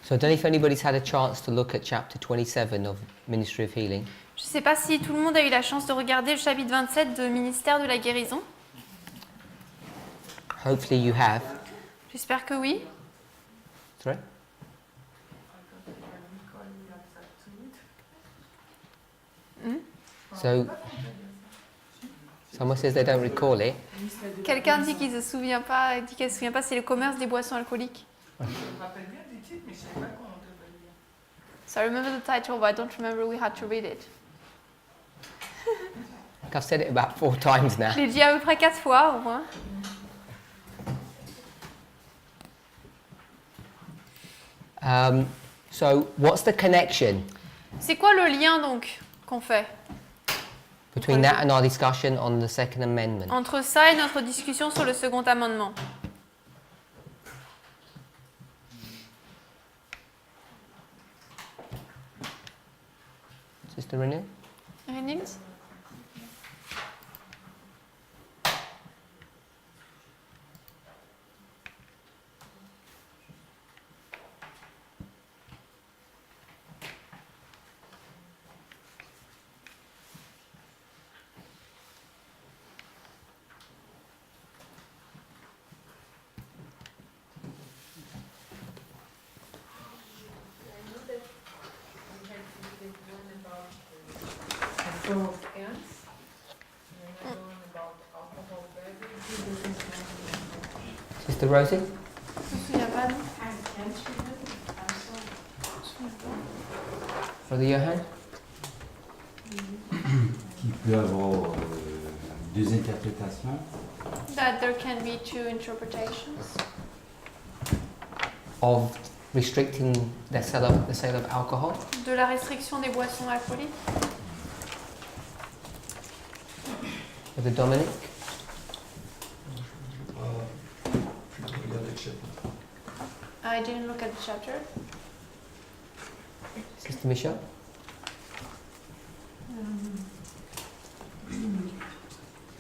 So I don't know if anybody's had a chance to look at chapter 27 of Ministry of Healing. Je ne sais pas si tout le monde a eu la chance de regarder le chapitre 27 de Ministère de la guérison. Hopefully you have. J'espère que oui. Sorry? So, someone says they don't recall it. Quelqu'un dit qu'il ne se souvient pas, dit qu'elle ne se souvient pas, c'est le commerce des boissons alcooliques. Je me rappelle bien du titre, mais je ne sais pas comment on devait le lire. So I remember the title, but I don't remember we had to read it. I've said it about 4 times now. Je l'ai dit à peu près 4 fois au moins. So, what's the connection C'est quoi le lien donc qu'on fait between that and our discussion on the Second Amendment? entre ça et notre discussion sur le second amendement? Sister Renee? Renils? Sister Rosie? Je me souviens pas, non? Brother Johan? Qui peut avoir deux interprétations. That there can be 2 interpretations. Of restricting the sale of alcohol? De la restriction des boissons alcooliques. Brother Dominic? I didn't look at the chapter. Sister Michelle?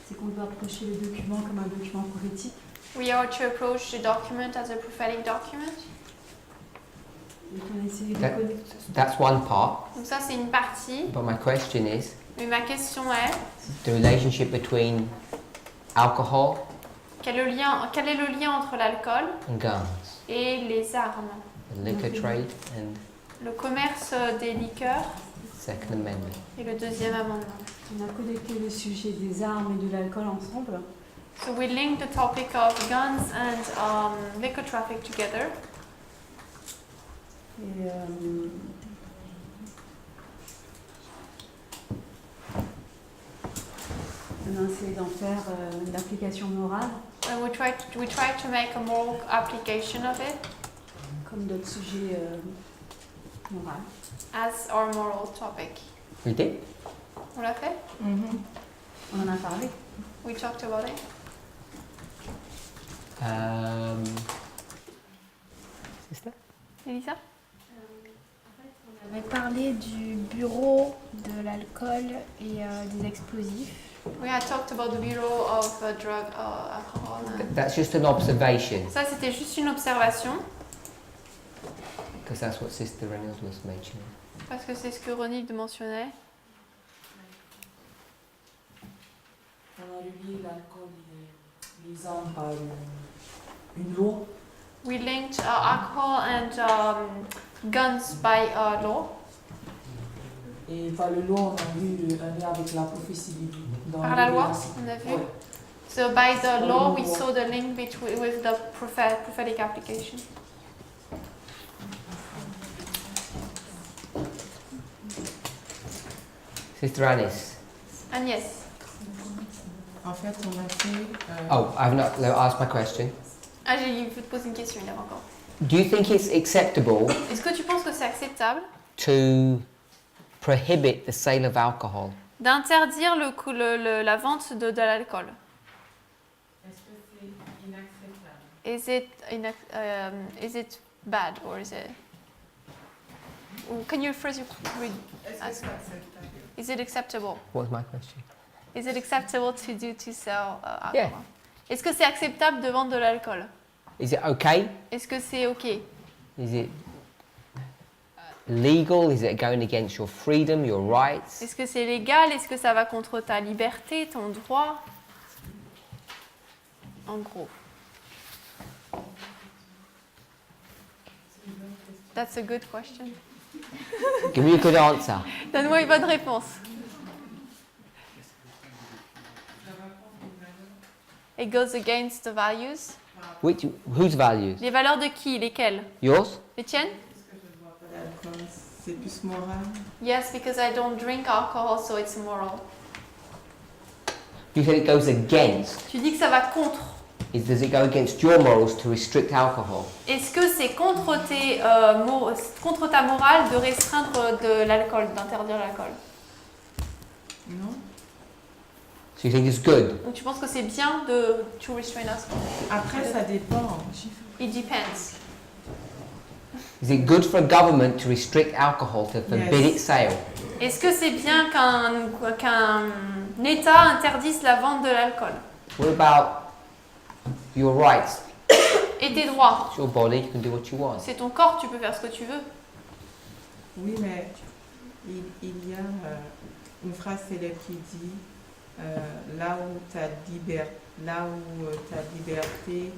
C'est qu'on doit approcher le document comme un document prophétique. We are to approach the document as a prophetic document. Et qu'on essaie de That- connecter. That's one part. Donc ça, c'est une partie. But my question is Mais ma question est, the relationship between alcohol quel est le lien entre l'alcool and guns, et les armes? the liquor trade and Le commerce des liqueurs Second Amendment. et le deuxième amendement. On a connecté le sujet des armes et de l'alcool ensemble. So we link the topic of guns and liquor traffic together. Et on a essayé d'en faire une application morale, And we try to make a moral application of it comme d'autres sujets moraux. as our moral topic. We did? On l'a fait? On en a parlé. We talked about it. Sister? Elisa? On avait parlé du bureau de l'alcool et des explosifs. We had talked about the Bureau of Drug Alcohol. That's just an observation, Ça, c'était juste une observation, because that's what Sister Reynolds was mentioning. parce que c'est ce que Ronilde mentionnait. On a relié l'alcool et les armes par une loi. We linked alcohol and guns by law. Et par le loi, on a vu un lien avec la prophétie biblique. dans Par la loi, Révélation. on a vu. Ouais. So by the law, we saw the link between with the prophetic application. Sister Anis? Agnès, En fait, on a fait. Oh, I've not asked my question. j'ai voulu te poser une question, il y a encore. Do you think it's acceptable Est-ce que tu penses que c'est acceptable to prohibit the sale of alcohol? d'interdire la vente de l'alcool? Est-ce que c'est inacceptable? Is it bad or is it? Can you phrase your read? Est-ce que c'est acceptable? Is it acceptable? What was my question? Is it acceptable to sell alcohol? Yeah. Est-ce que c'est acceptable de vendre de l'alcool? Is it okay? Est-ce que c'est ok? Is it legal? Is it going against your freedom, your rights? Est-ce que c'est légal? Est-ce que ça va contre ta liberté, ton droit? En gros. That's a good question. Give me a good answer. Donne-moi une bonne réponse. It goes against the values. Whose values? Les valeurs de qui? Lesquelles? Yours? Les tiennes? L'alcool, c'est plus moral. Yes, because I don't drink alcohol, so it's moral. You said it goes against. Tu dis que ça va contre. Does it go against your morals to restrict alcohol? Est-ce que c'est contre, contre ta morale de restreindre de l'alcool, d'interdire l'alcool? Non. So you think it's good? Donc tu penses que c'est bien de to restrain us? Après, ça dépend. It depends. Is it good for a government to restrict alcohol, to forbid Yes. its sale? Est-ce que c'est bien qu'un État interdise la vente de l'alcool? What about your rights? Et tes droits? It's your body, you can do what you want. C'est ton corps, tu peux faire ce que tu veux. Oui, mais il y a une phrase célèbre qui dit là où ta liberté,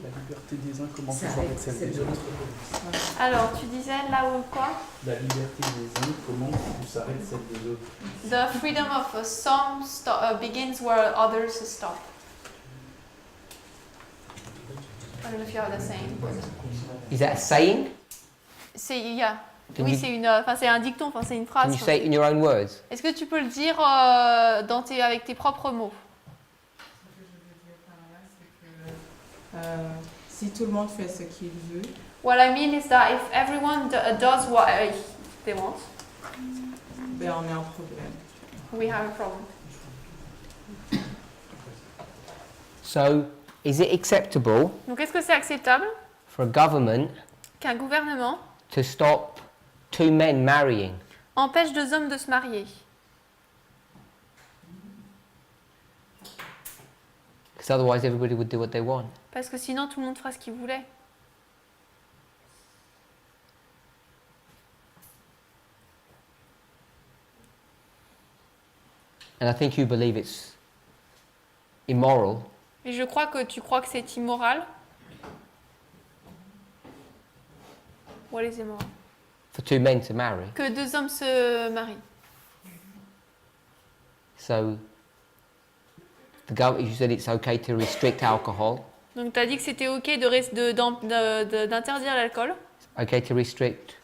La liberté des uns commence Ça toujours avec avec celle celle des de autres. Alors, tu disais là où quoi? La liberté des uns commence où s'arrête celle des autres. The freedom of some begins where others stop. I don't know if you have the same. Is that a saying? C'est yeah. Can Oui, you- c'est c'est un dicton, enfin c'est une Can phrase. you say it in your own words? Est-ce que tu peux le dire avec tes propres mots? Ce que je veux dire par là, c'est que si tout le monde fait ce qu'il veut, What I mean is that if everyone does what they want, ben on a un problème. we have a problem. So, is it acceptable Donc est-ce que c'est acceptable for a government qu'un gouvernement to stop two men marrying? empêche deux hommes de se marier? Because otherwise everybody would do what they want. Parce que sinon tout le monde fera ce qu'il voulait. And I think you believe it's immoral Et je crois que tu crois que c'est immoral. What is immoral? for two men to marry. Que deux hommes se marient. So, you said it's okay to restrict alcohol, Donc tu as dit que c'était ok d'interdire l'alcool. okay to restrict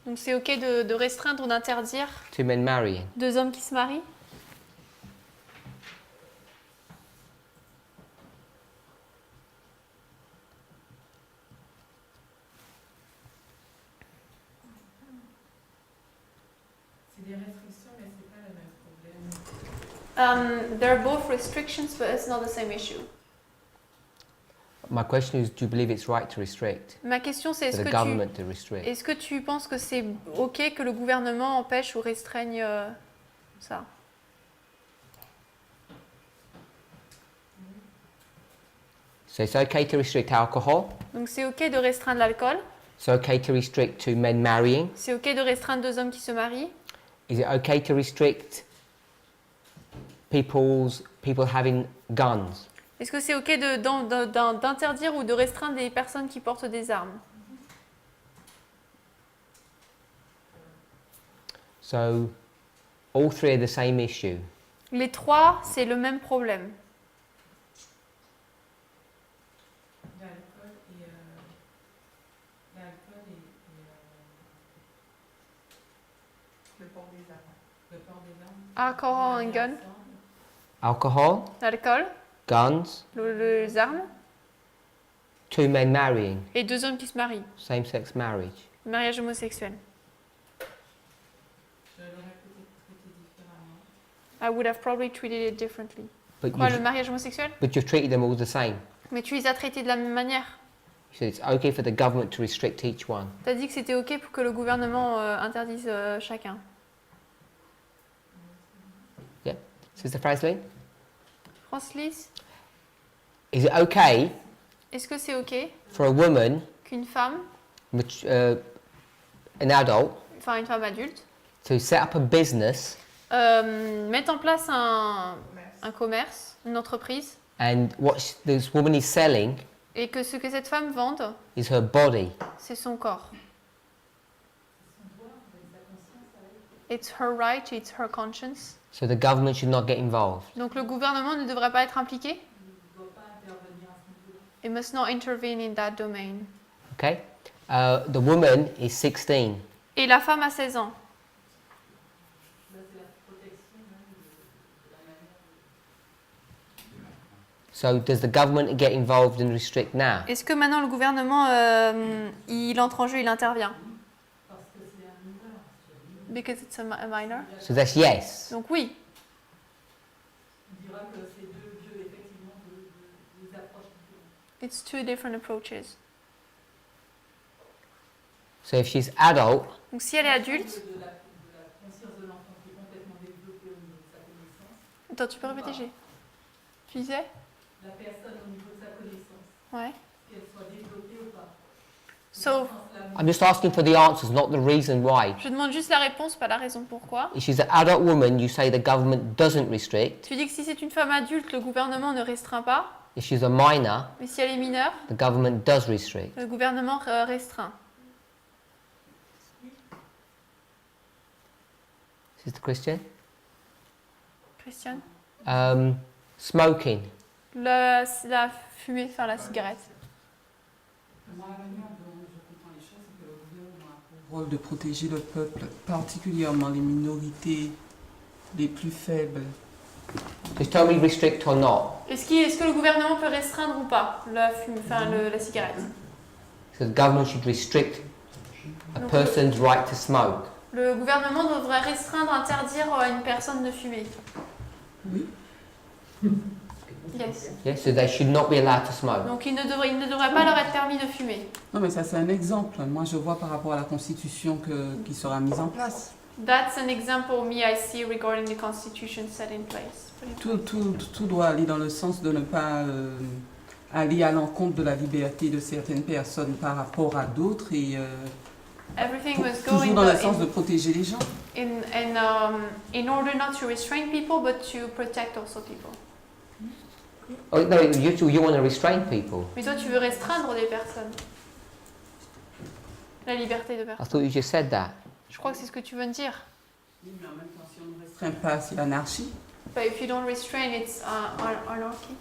Donc c'est ok de restreindre ou d'interdire two men marrying. deux hommes qui se marient. C'est des restrictions, mais c'est pas le même problème. They're both restrictions, but it's not the same issue. My question is, do you believe it's right to restrict? Ma question c'est For the government to restrict? est-ce que tu penses que c'est ok que le gouvernement empêche ou restreigne ça? So it's okay to restrict alcohol. Donc c'est ok de restreindre l'alcool. It's okay to restrict two men marrying. C'est ok de restreindre deux hommes qui se marient. Is it okay to restrict people having guns? Est-ce que c'est ok d'interdire ou de restreindre les personnes qui portent des armes? So all three are the same issue. Les trois, c'est le même problème. L'alcool et le port des armes. Le port des armes. Alcohol and gun. Alcohol, L'alcool, guns, les armes two men marrying, et deux hommes qui se marient. same-sex marriage. Mariage homosexuel. Je l'aurais peut-être traité différemment. I would have probably treated it differently. But Quoi, le you've, mariage homosexuel? but you've treated them all the same. Mais tu les as traités de la même manière. You said it's okay for the government to restrict each one. Tu as dit que c'était ok pour que le gouvernement interdise chacun. Sister Frasley, France-Lise, is it okay est-ce que c'est ok for a woman qu'une femme an adult enfin une femme adulte, to set up a business mette en place un commerce, une entreprise, and what this woman is selling et que ce que cette femme vende, is her body. c'est son corps. It's her right, it's her conscience. So the government should not get involved. Donc le gouvernement ne devrait pas être impliqué. It must not intervene in that domain. Okay? The woman is 16. Et la femme a 16 ans. So does the government get involved and restrict now? Est-ce que maintenant le gouvernement, il entre en jeu, il intervient? Because it's a minor. So that's yes. Donc oui. It's two different approaches. So if she's adult, Donc si elle est adulte, attends, tu peux répéter, j'ai. Tu disais? La personne au niveau de sa connaissance, Ouais. qu'elle soit développée ou pas. So, I'm just asking for the answers, not the reason why. je demande juste la réponse, pas la raison pourquoi. If she's an adult woman, you say the government doesn't restrict. Tu dis que si c'est une femme adulte, le gouvernement ne restreint pas. If she's a minor, Mais si elle est mineure, the government does restrict. le gouvernement restreint. Sister Christian? Christiane? Smoking. La fumée, enfin la cigarette. Moi, la manière dont je comprends les choses, c'est que le gouvernement a pour rôle de protéger le peuple, particulièrement les minorités les plus faibles. Just tell me restrict or not. Est-ce que le gouvernement peut restreindre ou pas la fumée, enfin la cigarette? So the government should restrict a person's right to smoke. Le gouvernement devrait restreindre, interdire à une personne de fumer. Oui. Yes. Yes, so they should not be allowed to smoke. Donc il ne devrait pas leur être permis de fumer. Non, mais ça, c'est un exemple. Moi, je vois par rapport à la Constitution qui sera mise en place. That's an example me I see regarding the constitution set in place. Tout doit aller dans le sens de ne pas aller à l'encontre de la liberté de certaines personnes par rapport à d'autres et Everything must go toujours dans le sens de protéger les gens. in order not to restrain people, but to protect also people. Oh, no, you want to restrain people. Mais toi, tu veux restreindre des personnes. La liberté de I personne. thought you just said that. Je crois que c'est ce que tu veux me dire. Oui, mais en même temps, si on ne restreint pas, c'est l'anarchie. But if you don't restrain, it's anarchy.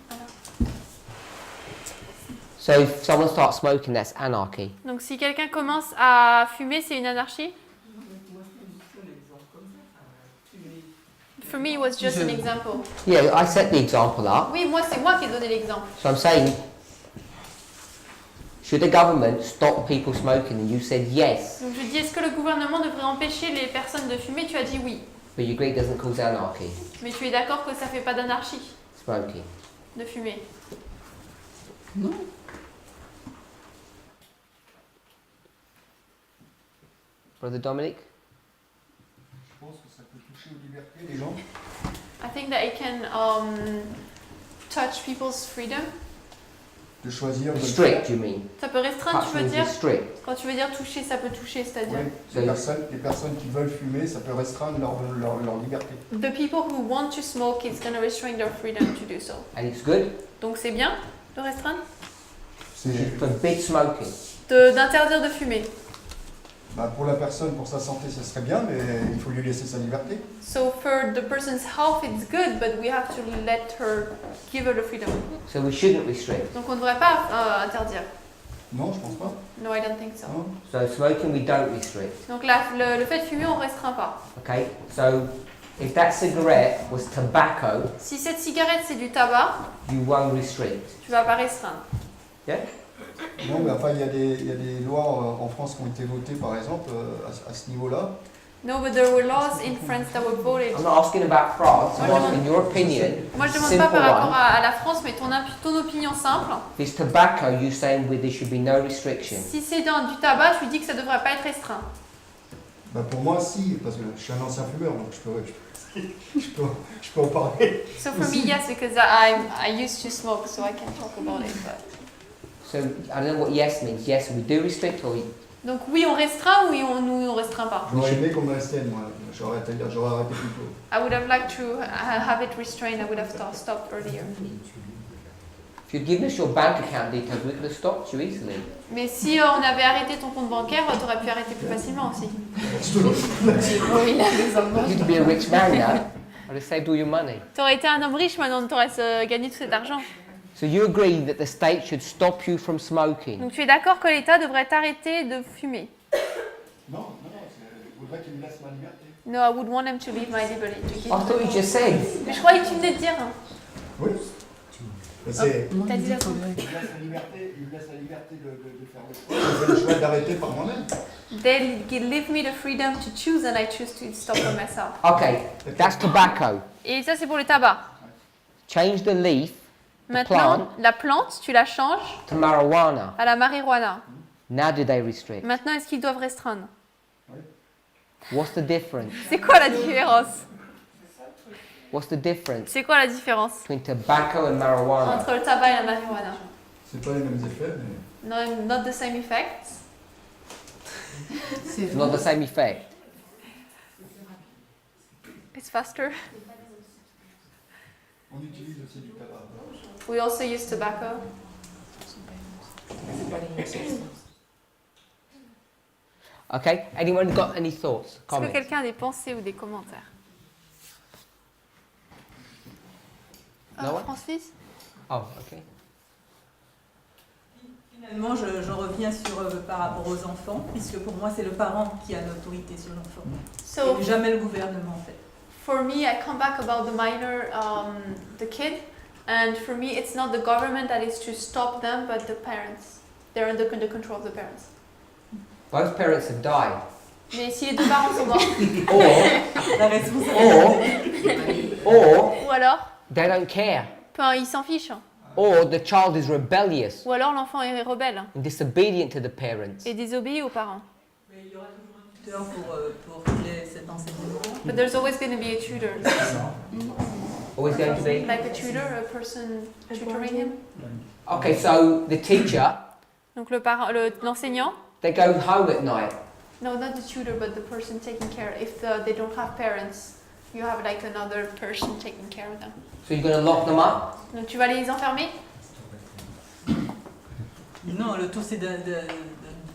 So if someone starts smoking, that's anarchy. Donc si quelqu'un commence à fumer, c'est une anarchie? For me, it was just an example. Yeah, I set the example up. Oui, c'est moi qui ai donné l'exemple. So I'm saying, should the government stop people smoking? And you said yes. Donc je dis, est-ce que le gouvernement devrait empêcher les personnes de fumer? Tu as dit oui. But you agree it doesn't cause anarchy, Mais tu es d'accord que ça fait pas d'anarchie smoking. de fumer? Non. Brother Dominic? Je pense que ça peut toucher aux libertés des gens. I think that it can touch people's freedom. De choisir. Restrict, you mean? Ça peut restreindre, tu veux Touch means dire? restrict. Quand tu veux dire toucher, ça peut toucher, c'est-à-dire? Oui, les personnes qui veulent fumer, ça peut restreindre leur liberté. The people who want to smoke, it's going to restrain their freedom to do so. And it's good? Donc c'est bien de restreindre? C'est Forbid smoking. D'interdire de fumer. pour la personne, pour sa santé, ça serait bien, mais il faut lui laisser sa liberté. So for the person's health, it's good, but we have to let her, give her the freedom. So we shouldn't restrict. Donc on ne devrait pas interdire. Non, je pense pas. No, I don't think so. Non. So smoking we don't restrict. Donc le fait de fumer, on ne restreint pas. Okay? So if that cigarette was tobacco, Si cette cigarette c'est du tabac, you won't restrict. tu vas pas restreindre. Yeah? Non, mais enfin, il y a des lois en France qui ont été votées, par exemple, à ce niveau-là. No, but there were laws in France that were voted. I'm not asking about France. I'm Moi, je asking your opinion. Moi je demande Simple pas par rapport one. à la France, mais ton opinion simple. This tobacco, you saying there should be no restriction. Si c'est dans du tabac, je lui dis que ça devrait pas être restreint. Pour moi, si, parce que je suis un ancien fumeur, donc je peux en parler. So for me, yes, because I used to smoke, so I can talk about it. But So I don't know what yes means. Yes, we do restrict, or Donc oui, on restreint ou on restreint pas. J'aurais aimé qu'on me restienne, moi. J'aurais arrêté plus tôt. I would have liked to have it restrained. I would have stopped earlier. If you'd given us your bank account details, we could have stopped you easily. Mais si on avait arrêté ton compte bancaire, t'aurais pu arrêter plus facilement aussi. Oui, il a raison. You'd be a rich man now. I'd have saved all your money. T'aurais été un homme riche maintenant, t'aurais gagné tout cet argent. So you agree that the state should stop you from smoking? Donc tu es d'accord que l'État devrait t'arrêter de fumer? Non, je voudrais qu'il me laisse ma liberté. No, I would want him to leave my liberty. I thought you just said. Mais je croyais que tu venais de dire. Oui. C'est... T'as dit la Il me laisse la liberté de faire le choix. Je fais le choix d'arrêter par moi-même. They leave me the freedom to choose and I choose to stop for myself. Okay, that's tobacco. Et ça c'est pour le tabac. Change the leaf Maintenant, la plante, tu la changes to marijuana. à la marijuana. Now do they restrict? Maintenant, est-ce qu'ils doivent restreindre? What's the difference? C'est quoi la différence? What's the difference C'est quoi la différence between tobacco and marijuana? entre le tabac et la marijuana? C'est pas les mêmes effets, mais... No, not the same effects. It's not the same effect. It's faster. On utilise aussi du tabac. We also use tobacco. Okay, anyone got any thoughts, Est-ce que comments? quelqu'un a des pensées ou des commentaires? No one? Francis? Oh, okay. Finalement, je reviens sur par rapport aux enfants, puisque pour moi, c'est le parent qui a l'autorité sur l'enfant. So, Et jamais le gouvernement, en fait. for me, I come back about the minor, the kid, and for me, it's not the government that is to stop them, but the parents. They're under the control of the parents. Both parents have died. Mais si les deux parents sont morts, Or, La responsabilité. ou alors, they don't care. ils s'en fichent. Or the child is rebellious Ou alors l'enfant est rebelle and disobedient to the parents. et désobéit aux parents. Mais il y aura toujours un tuteur pour cet enseignement. But there's always going to be a tutor. Always going to be. Like a tutor, a person tutoring him. Okay, so the teacher, Donc l'enseignant, they go home at night. no, not the tutor, but the person taking care. If they don't have parents, you have like another person taking care of them. So you're going to lock them up? Donc tu vas les enfermer? Non, le tout, c'est de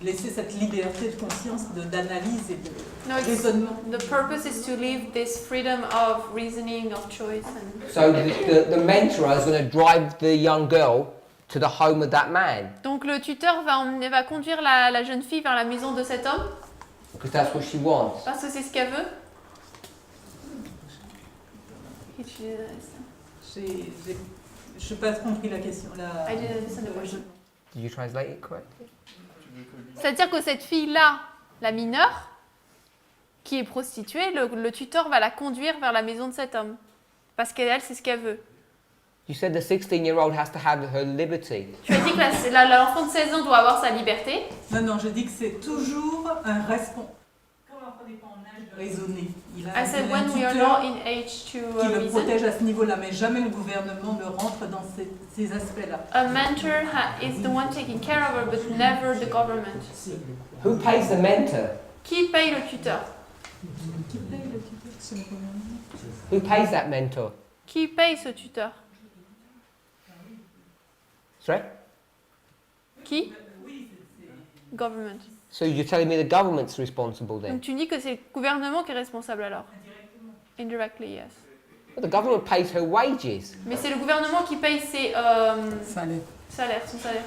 laisser cette liberté de conscience, d'analyse et de No, it's, raisonnement. the purpose is to leave this freedom of reasoning, of choice. And So the mentor is going to drive the young girl to the home of that man donc le tuteur va conduire la jeune fille vers la maison de cet homme because that's what she wants. parce que c'est ce qu'elle veut. Je n'ai pas compris la question. I didn't understand the question. Did you translate it correctly? C'est-à-dire que cette fille-là, la mineure, qui est prostituée, le tuteur va la conduire vers la maison de cet homme. Parce qu'elle, c'est ce qu'elle veut. You said the 16-year-old has to have her liberty. Tu as dit que l'enfant de 16 ans doit avoir sa liberté. Non, je dis que c'est toujours un responsable. Quand l'enfant n'est pas en âge de raisonner, il a I said un when we are tuteur not in age to qui le reason. protège à ce niveau-là, mais jamais le gouvernement ne rentre dans ces aspects-là. A mentor is the one taking care of her, but never the government. Who pays the mentor? Qui paye le tuteur? Qui paye le tuteur? C'est le gouvernement. Who pays that mentor? Qui paye ce tuteur? Sorry? Qui? Government. So you're telling me the government's responsible then? Donc tu dis que c'est le gouvernement qui est responsable alors? Indirectly, yes. Well, the government pays her wages. Mais c'est le gouvernement qui paye ses Salaire. son salaire.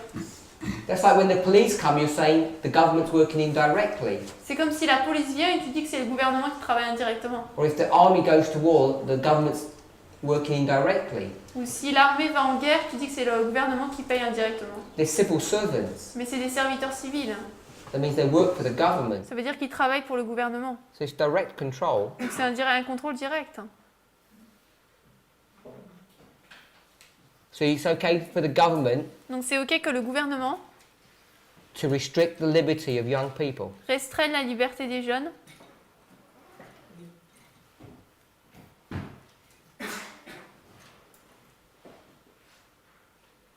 That's like when the police come, you're saying the government's working indirectly. C'est comme si la police vient et tu dis que c'est le gouvernement qui travaille indirectement. Or if the army goes to war, the government's working indirectly. Ou si l'armée va en guerre, tu dis que c'est le gouvernement qui paye indirectement. They're civil servants. Mais c'est des serviteurs civils. That means they work for the government. Ça veut dire qu'ils travaillent pour le gouvernement. So it's direct control. Donc c'est un contrôle direct. So it's okay for the government Donc c'est ok que le gouvernement to restrict the liberty of young people. restreigne la liberté des jeunes.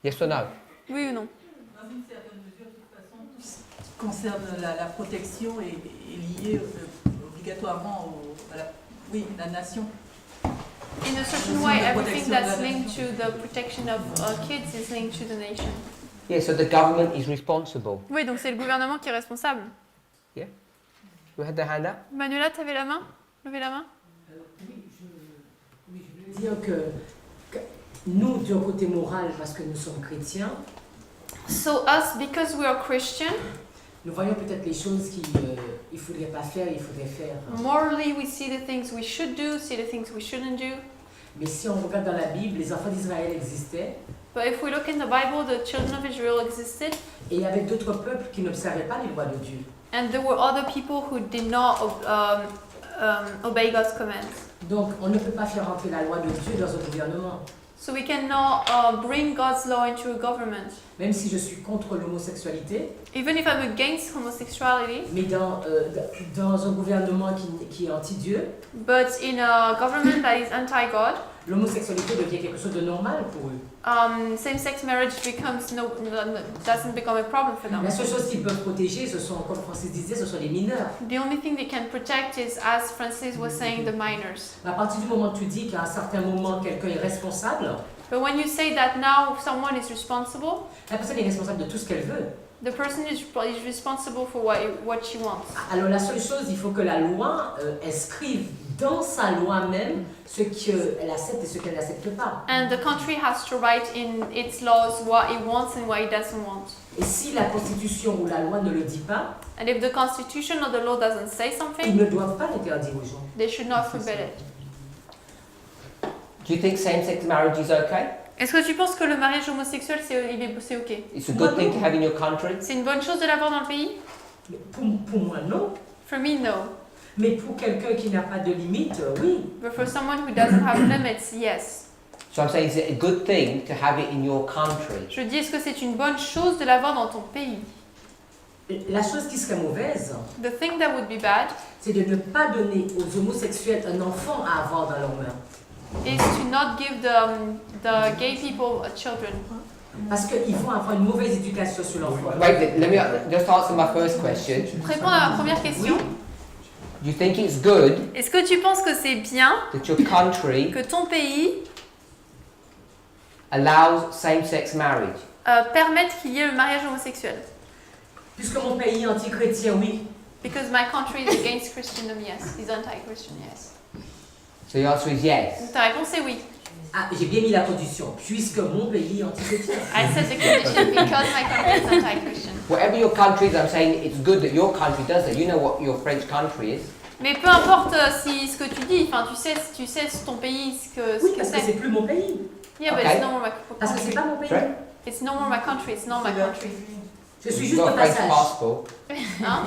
Yes or no? Oui ou non? Dans une certaine mesure, de toute façon, concerne la protection est liée obligatoirement à la nation. In a certain way, everything that's linked to the protection of kids is linked to the nation. Yeah, so the government is responsible. Oui, donc c'est le gouvernement qui est responsable. You had the hand up? Manuela, t'avais la main? Levez la main. Oui, je voulais dire que nous, d'un côté moral, parce que nous sommes chrétiens, So us, because we are Christian, nous voyons peut-être les choses qu'il ne faudrait pas faire, il faudrait faire. morally we see the things we should do, see the things we shouldn't do. Mais si on regarde dans la Bible, les enfants d'Israël existaient, But if we look in the Bible, the children of Israel existed, et il y avait d'autres peuples qui n'observaient pas les lois de Dieu. and there were other people who did not obey God's commands. Donc, on ne peut pas faire entrer la loi de Dieu dans un gouvernement. So we cannot bring God's law into a government. Même si je suis contre l'homosexualité, Even if I'm against homosexuality, mais dans un gouvernement qui est anti-Dieu, but in a government that is anti-God, l'homosexualité devient quelque chose de normal pour eux. Same-sex marriage doesn't become a problem for them. La seule chose qu'ils peuvent protéger, ce sont, comme Francis disait, ce sont les mineurs. The only thing they can protect is, as Francis was saying, the minors. À partir du moment où tu dis qu'à un certain moment, quelqu'un est responsable, But when you say that now someone is responsible, la personne est responsable de tout ce qu'elle veut. the person is responsible for what she wants. Alors la seule chose, il faut que la loi inscrive dans sa loi même ce qu'elle accepte et ce qu'elle n'accepte pas. And the country has to write in its laws what it wants and what it doesn't want. Et si la Constitution ou la loi ne le dit pas, And if the constitution or the law doesn't say ils something, ne doivent pas l'interdire aux gens. they should not forbid it. Do you think same-sex marriage is okay? Est-ce que tu penses que le mariage homosexuel c'est ok? It's a good thing to have in your country? C'est une bonne chose de l'avoir dans le pays? Mais pour moi, non. For me, no. Mais pour quelqu'un qui n'a pas de limite, oui. But for someone who doesn't have limits, yes. So I'm saying, is it a good thing to have it in your country? Je dis, est-ce que c'est une bonne chose de l'avoir dans ton pays? La chose qui serait mauvaise, The thing that would be bad c'est de ne pas donner aux homosexuels un enfant à avoir dans leurs mains. is to not give the gay people children. Parce qu'ils vont avoir une mauvaise éducation sur l'enfant. Wait, let me just answer my first question. Pour répondre à ma première question, Do you think it's good est-ce que tu penses que c'est bien that your country que ton pays allows same-sex marriage? permette qu'il y ait le mariage homosexuel? Puisque mon pays est anti-chrétien, oui. Because my country is against Christendom, yes. Is anti-Christian, yes. So the answer is yes. Donc ta réponse est oui. Ah, j'ai bien mis la condition. Puisque mon pays est anti-chrétien. I said the condition because my country is anti-Christian. Whatever your country is, I'm saying it's good that your country does it. You know what your French country is. Mais peu importe si ce que tu dis, enfin tu sais ton pays ce que Oui, parce que c'est plus mon pays. Yeah, but Okay. it's no more my Parce que country. c'est pas mon pays. Sorry? It's no more my country. It's not my country. Je suis You've juste got de a French passage. passport. Hein?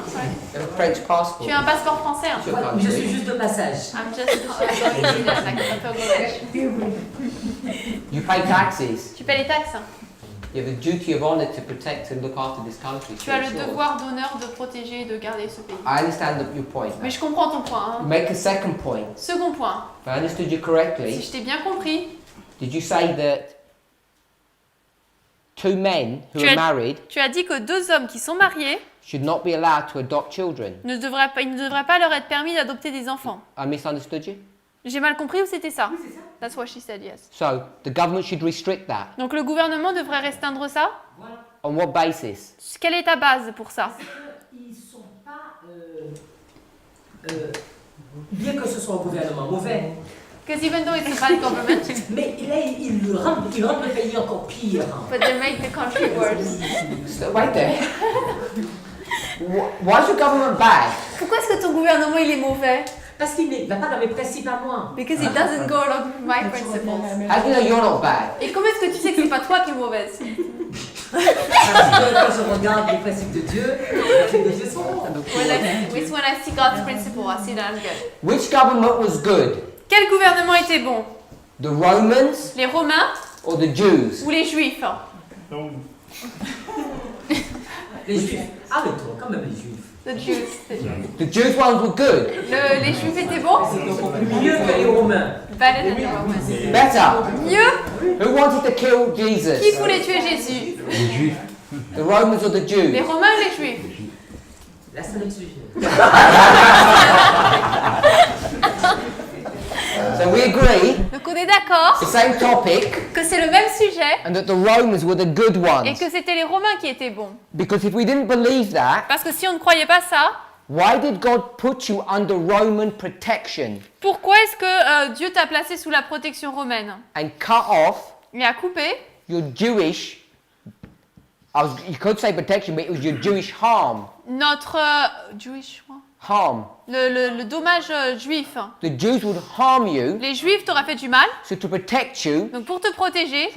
Sorry. You have a French passport. Tu as un passeport français. Hein? It's your Ouais, mais je suis country. juste de passage. I'm just going like a pilgrimage. You pay taxes. Tu paies les taxes. Hein? You have a duty of honour to protect and look after this country. Tu So as it's le yours. devoir d'honneur de protéger et de garder ce pays. I understand your point. Mais je comprends ton point. Hein? Make a second point. Second point. If I understood you Si correctly, je t'ai bien compris, did you say that two men who Tu are as- married tu as dit que deux hommes qui sont mariés should not be allowed to adopt children? il ne devrait pas leur être permis d'adopter des enfants. I misunderstood you? J'ai mal compris ou c'était ça? That's what she said, yes. So the government should restrict that. Donc le gouvernement devrait restreindre ça? On what basis? Quelle est ta base pour ça? Ils ne sont pas, bien que ce soit un gouvernement mauvais, Because even though it's a bad government, mais là, ils rendent le pays encore pire. but they make the country worse. So, wait there. Why is your government bad? Pourquoi est-ce que ton gouvernement il est mauvais? Parce qu'il ne va pas dans mes principes à moi. Because it doesn't go along with my principles. How do you know you're not bad? Et comment est-ce que tu sais que c'est pas toi qui es mauvaise? Parce que quand je regarde les principes de Dieu, les principes de Dieu sont bons. It's when I see God's principle, I see that I'm good. Which government was good? Quel gouvernement était bon? The Romans Les Romains or the Jews? ou les Juifs? Les Juifs. Ah, mais toi, quand même les Juifs. The Jews. The Jews. The Jews ones were good. Les Juifs étaient bons? C'est beaucoup mieux que les Romains. Better than the Romans. Better. Mieux? Who wanted to kill Qui Jesus? voulait tuer Jésus? Les Juifs. The Romans or the Les Jews? Romains ou les Juifs? Là, c'est notre sujet. So we agree, Donc on est d'accord the same topic, que c'est le même sujet and that the Romans were the good et ones. que c'était les Romains qui étaient bons. Because if we didn't believe that, Parce que si on ne croyait pas ça, why did God put you under Roman protection pourquoi est-ce que Dieu t'a placé sous la protection romaine and cut off et a coupé your Jewish, you could say protection, but it was your Jewish harm. notre Jewish, quoi Harm. le dommage juif? The Jews would harm you, Les Juifs t'auraient fait du mal, so to protect you donc pour te protéger,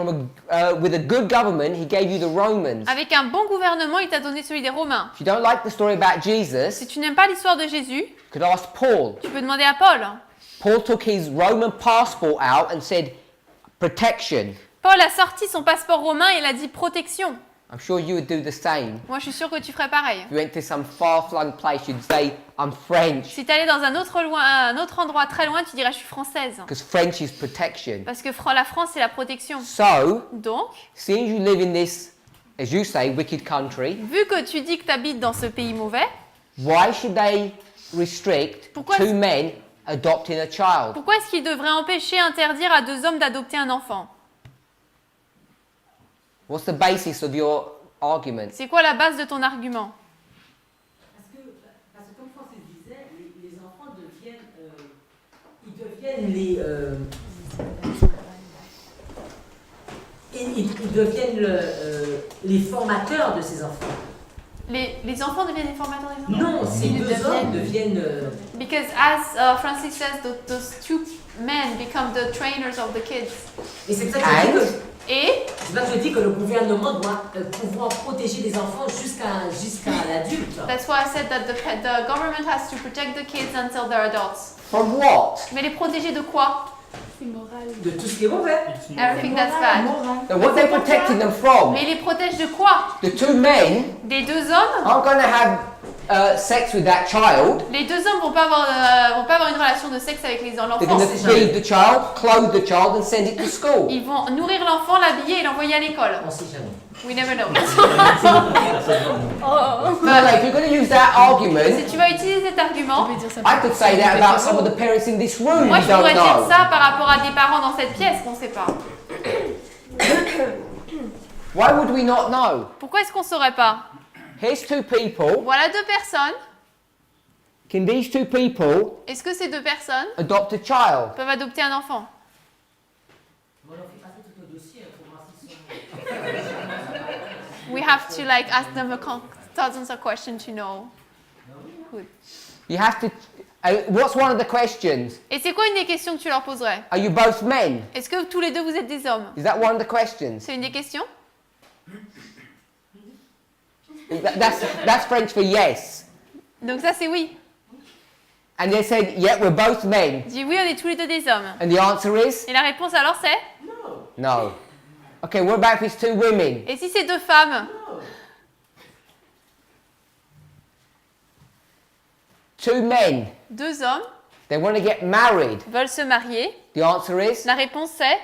with a good government, he gave you the Romans. avec un bon gouvernement, il t'a donné celui des Romains. If you don't like the story about Si Jesus, tu n'aimes pas l'histoire de Jésus, you could ask Paul. tu peux demander à Paul. Paul took his Roman passport out and said, protection. Paul a sorti son passeport romain et il a dit protection. I'm sure you would do the same. Moi, je suis sûre que tu ferais pareil. If you went to some far-flung place, you'd say, I'm French, Si tu allais dans un autre endroit très loin, tu dirais je suis française. because French is protection. Parce que la France, c'est la protection. So, Donc, seeing you live in this, as you say, wicked country, vu que tu dis que tu habites dans ce pays mauvais, why should they restrict Pourquoi two est-ce- men adopting a child? pourquoi est-ce qu'ils devraient empêcher, interdire à deux hommes d'adopter un enfant? What's the basis of your argument? C'est quoi la base de ton argument? Parce que comme Francis disait, les enfants deviennent, ils deviennent les formateurs de ces enfants. Les enfants deviennent les formateurs des enfants? Non, ces Ils deux hommes deviennent... Because as Francis says, those two men become the trainers of the kids. Et c'est pour ça que je dis que... Et C'est pour ça que je dis que le gouvernement doit pouvoir protéger les enfants jusqu'à l'adulte. that's why I said that the government has to protect the kids until they're adults. From what? Mais les protéger de quoi? C'est moral. De tout ce qui est mauvais. Everything that's bad. Then what they're protecting them from? Mais ils les protègent de quoi? The two men Des deux hommes? aren't going to have sex with that child. Les deux hommes vont pas avoir une relation de sexe avec They're l'enfant. going to feed the child, clothe the child, and send it to school. Ils vont nourrir l'enfant, l'habiller et l'envoyer à l'école. On sait jamais. We never know. But if you're going to use that argument, Si tu vas utiliser cet argument, I could say that about some of the parents in this room moi who je don't pourrais dire know. ça par rapport à des parents dans cette pièce qu'on sait pas. Why would we not know? Pourquoi est-ce qu'on saurait pas? Here's two people. Voilà deux personnes. Can these two people Est-ce que ces deux personnes adopt a child? peuvent adopter un enfant? On leur fait passer tout le dossier pour voir s'ils sont... We have to like ask them thousands of questions to know. You have to. What's one of the questions? Et c'est quoi une des questions que tu leur poserais? Are you both men? Est-ce que tous les deux vous êtes des hommes? Is that one of the questions? C'est une des questions? That's French for yes. Donc ça c'est oui. And they said, yeah, we're both men. Dis oui, on est tous les deux des hommes. And the answer is Et la réponse alors c'est? no. Okay, what about if it's two women? Et si c'est deux femmes? Two men. Deux hommes They want to get married. veulent se marier. The answer is La réponse c'est?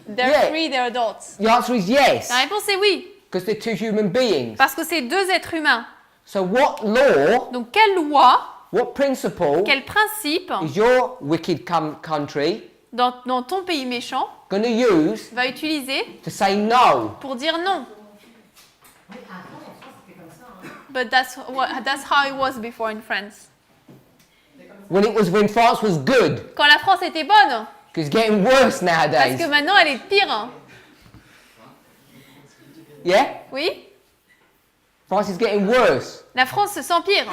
They're Yeah. free, they're adults. the answer is yes, La réponse est oui. because they're two human beings. Parce que c'est deux êtres humains. So what law, Donc quelle loi, what principle quel principe is your wicked country dans ton pays méchant going to use va utiliser to say no? pour dire non? But that's how it was before in France. When France was good, Quand la France était bonne, because it's getting worse parce nowadays. que maintenant elle est pire. Hein. Yeah, Oui? France is getting worse. La France s'empire.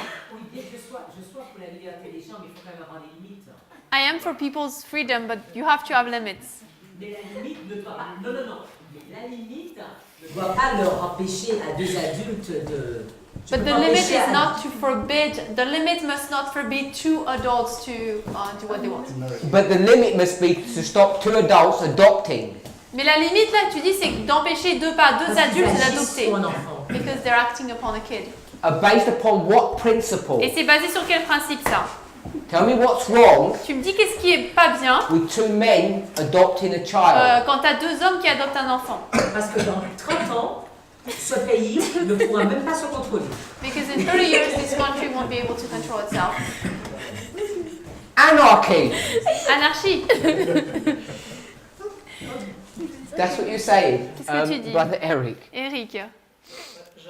Je sois pour la liberté des gens, mais il faut quand même avoir des limites. I am for people's freedom, but you have to have limits. Mais la limite ne doit pas... Non. La limite ne doit pas leur empêcher à deux adultes de... But the limit is not to forbid. The limit must not forbid two adults to do what they want. But the limit must be to stop two adults adopting. Mais la limite là, tu dis, c'est d'empêcher deux adultes d'adopter. Pour un enfant. Because they're acting upon a kid. Based upon what principle? Et c'est basé sur quel principe ça? Tell me what's wrong Tu me dis qu'est-ce qui est pas bien with two men adopting a child. quand t'as deux hommes qui adoptent un enfant. Parce que dans 30 ans, ce pays ne pourra même pas se contrôler. Because in 30 years, this country won't be able to control itself. Anarchy! Anarchie. That's what you're saying, Qu'est-ce que tu dis? Brother Eric. Eric. J'ai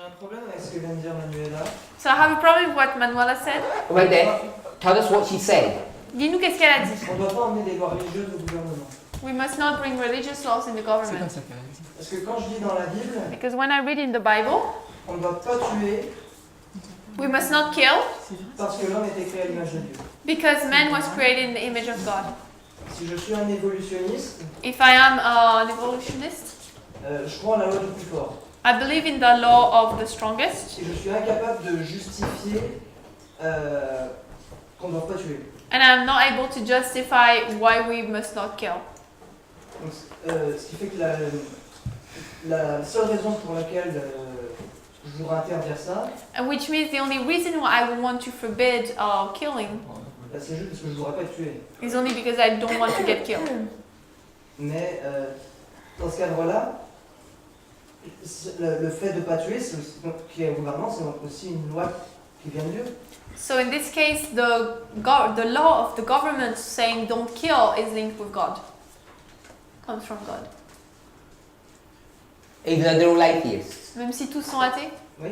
un problème avec ce que vient de dire Manuela. So I have a problem with what Manuela said. Wait there. Tell us what she said. Dis-nous qu'est-ce qu'elle a dit. On ne doit pas emmener des lois religieuses au gouvernement. We must not bring religious laws in the C'est comme government. ça qu'elle a dit. Parce que quand je lis dans la Bible, Because when I read in the Bible, on ne doit pas tuer we must not kill parce que l'homme était créé à l'image de Dieu. because man was created in the image of God. Si je suis un évolutionniste, If I am an evolutionist, je crois en la loi du plus fort. I believe in the law of the strongest, Et je suis incapable de justifier qu'on ne doit pas tuer. and I'm not able to justify why we must not kill. Donc, ce qui fait que la seule raison pour laquelle je voudrais interdire ça, And which means the only reason why I would want to forbid killing c'est juste parce que je ne voudrais pas être tué. is only because I don't want to get killed. Mais dans ce cadre-là, le fait de ne pas tuer, qui est au gouvernement, c'est aussi une loi qui vient de Dieu. So in this case, the law of the government saying don't kill is linked with God. Comes from God. Even though they're all atheists. Même si tous sont athées. Oui.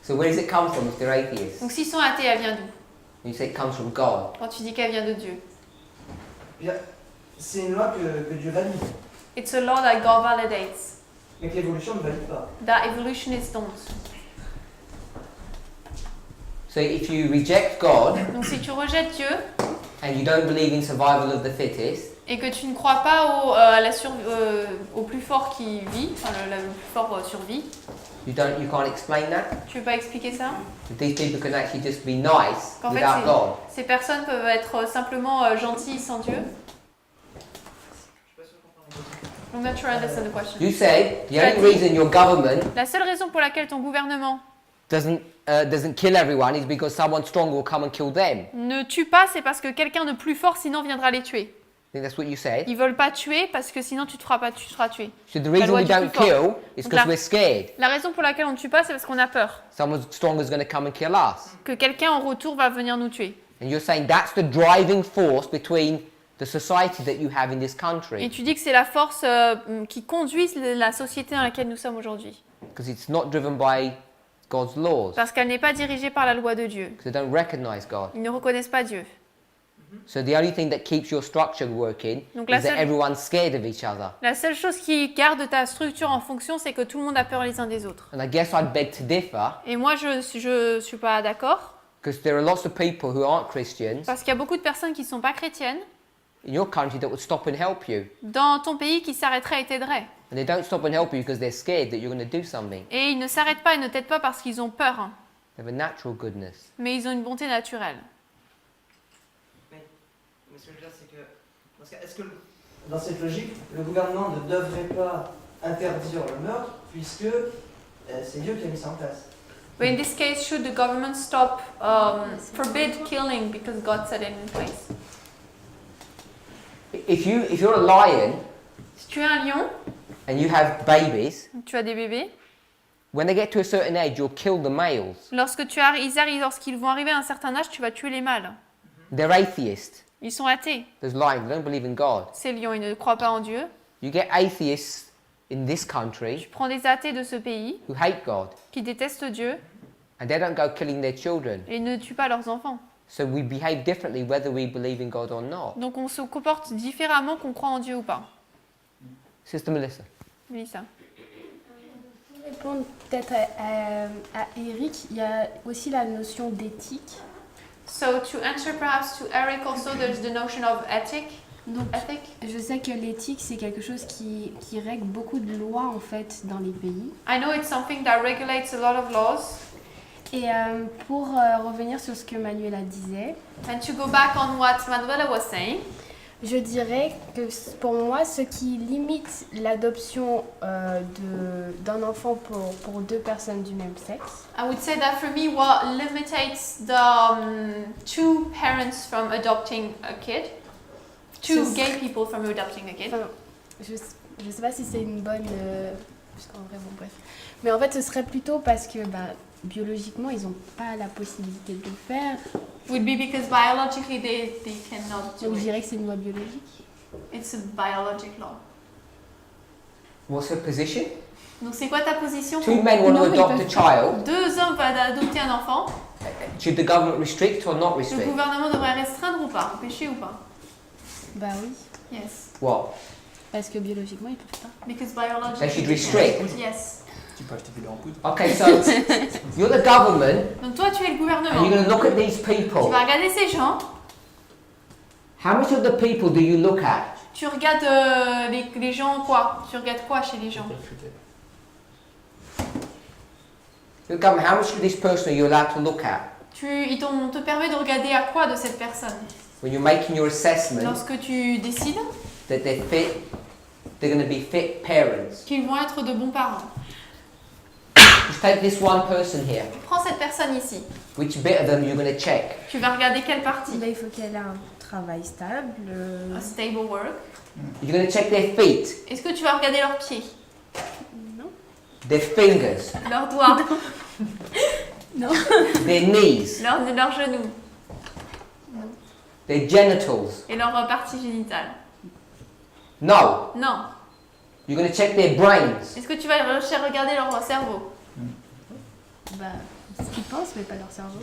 So where does it come from if they're atheists? Donc s'ils sont athées, elle vient d'où? You say it comes from God. Quand tu dis qu'elle vient de Dieu. Bien, c'est une loi que Dieu valide, It's a law that God validates, mais que l'évolution ne valide pas. that evolutionists don't. So if you reject God Donc si tu rejettes Dieu and you don't believe in survival of the fittest, et que tu ne crois pas au plus fort qui vit, enfin le plus fort survit, you can't explain that. tu peux pas expliquer ça? That these people can actually just be nice Qu'en fait, without God. ces personnes peuvent être simplement gentilles sans Dieu? I'm not sure I understand the question. You said the only reason your government La seule raison pour laquelle ton gouvernement doesn't kill everyone is because someone strong will come and kill them. ne tue pas, c'est parce que quelqu'un de plus fort sinon viendra les tuer. I think that's what you said. Ils veulent pas tuer parce que sinon tu seras tué. So the La reason loi we du don't plus fort. kill is Donc because we're scared. La raison pour laquelle on ne tue pas, c'est parce qu'on a peur Someone strong is going to come and kill us. que quelqu'un en retour va venir nous tuer. And you're saying that's the driving force between the society that you have in this Et country. tu dis que c'est la force qui conduit la société dans laquelle nous sommes aujourd'hui. Because it's not driven by God's laws. Parce qu'elle n'est pas dirigée par la loi de Dieu. Because they don't recognize God. Ils ne reconnaissent pas Dieu. So the only thing that keeps your structure working Donc la is that seule- everyone's scared of each other. La seule chose qui garde ta structure en fonction, c'est que tout le monde a peur les uns des autres. And I guess I'd beg to differ, Et moi, je suis pas d'accord. because there are lots of people who aren't Christians Parce qu'il y a beaucoup de personnes qui ne sont pas chrétiennes in your country that would stop and help you. dans ton pays qui s'arrêteraient et t'aideraient. And they don't stop and help you because they're scared that you're going to do something. Et ils ne s'arrêtent pas et ne t'aident pas parce qu'ils ont peur. Hein. They have a natural goodness. Mais ils ont une bonté naturelle. Mais ce que je veux dire, c'est que, parce que est-ce que dans cette logique, le gouvernement ne devrait pas interdire le meurtre, puisque c'est Dieu qui a mis ça en place? But in this case, should the government stop, forbid killing because God set it in place? If you're a lion Si tu es un lion, and you have babies, tu as des bébés, when they get to a certain age, you'll kill the males. lorsqu'ils vont arriver à un certain âge, tu vas tuer les mâles. They're atheists. Ils sont athées. Those lions, they don't believe in God. Ces lions, ils ne croient pas en Dieu. You get atheists in this Tu country prends des athées de ce pays who hate God, qui détestent Dieu and they don't go killing their children. et ne tuent pas leurs enfants. So we behave differently whether we believe in God or not. Donc on se comporte différemment qu'on croit en Dieu ou pas. Sister Melissa. Melissa. Pour répondre peut-être à Eric, il y a aussi la notion d'éthique. So to answer perhaps to Eric also, there's the notion of ethic. Donc, Ethic. je sais que l'éthique, c'est quelque chose qui règle beaucoup de lois en fait dans les pays. I know it's something that regulates a lot of laws. Et pour revenir sur ce que Manuela disait, And to go back on what Manuela was saying, je dirais que pour moi, ce qui limite l'adoption d'un enfant pour deux personnes du même sexe, I would say that for me, what limits the two parents from adopting a kid, two Ce gay people from adopting a kid. enfin, je sais pas si c'est une bonne puisqu'en vrai, bon, bref. Mais en fait, ce serait plutôt parce que biologiquement, ils n'ont pas la possibilité de le faire. Would be because biologically they cannot do Donc, je it. dirais que c'est une loi biologique. It's a biologic law. What's her position? Donc c'est quoi ta position? Two men want to Non, mais adopt a ils child. Deux hommes veulent adopter un enfant. Should the government restrict or not Le restrict? gouvernement devrait restreindre ou pas? Empêcher ou pas? Bah oui, Yes. What? parce que biologiquement, ils peuvent pas. Because biologically They should they restrict. can't. Yes. Tu peux acheter des dents en poudre. Okay, so you're the government, Donc toi tu es le and gouvernement. you're going to look at these Tu people. vas regarder ces gens. How much of the people do you look at? Tu regardes les gens quoi? Tu regardes quoi chez les gens? The government, how much of this person are you allowed to look at? On te permet de regarder à quoi de cette personne? When you're making your assessment Lorsque tu décides that they're going to be fit parents. qu'ils vont être de bons parents. Just take this one person here. Prends cette personne ici. Which bit of them you're going to check? Tu vas regarder quelle partie? Il faut qu'elle ait un travail stable. A stable work. You're going to check their feet, Est-ce que tu vas regarder leurs pieds? Non. their fingers, Leurs doigts? Non. their knees, Leurs genoux? their genitals? Et leurs parties génitales? No. Non. You're going to check their brains. Est-ce que tu vas regarder leur cerveau? Ce qu'ils pensent, mais pas leur cerveau.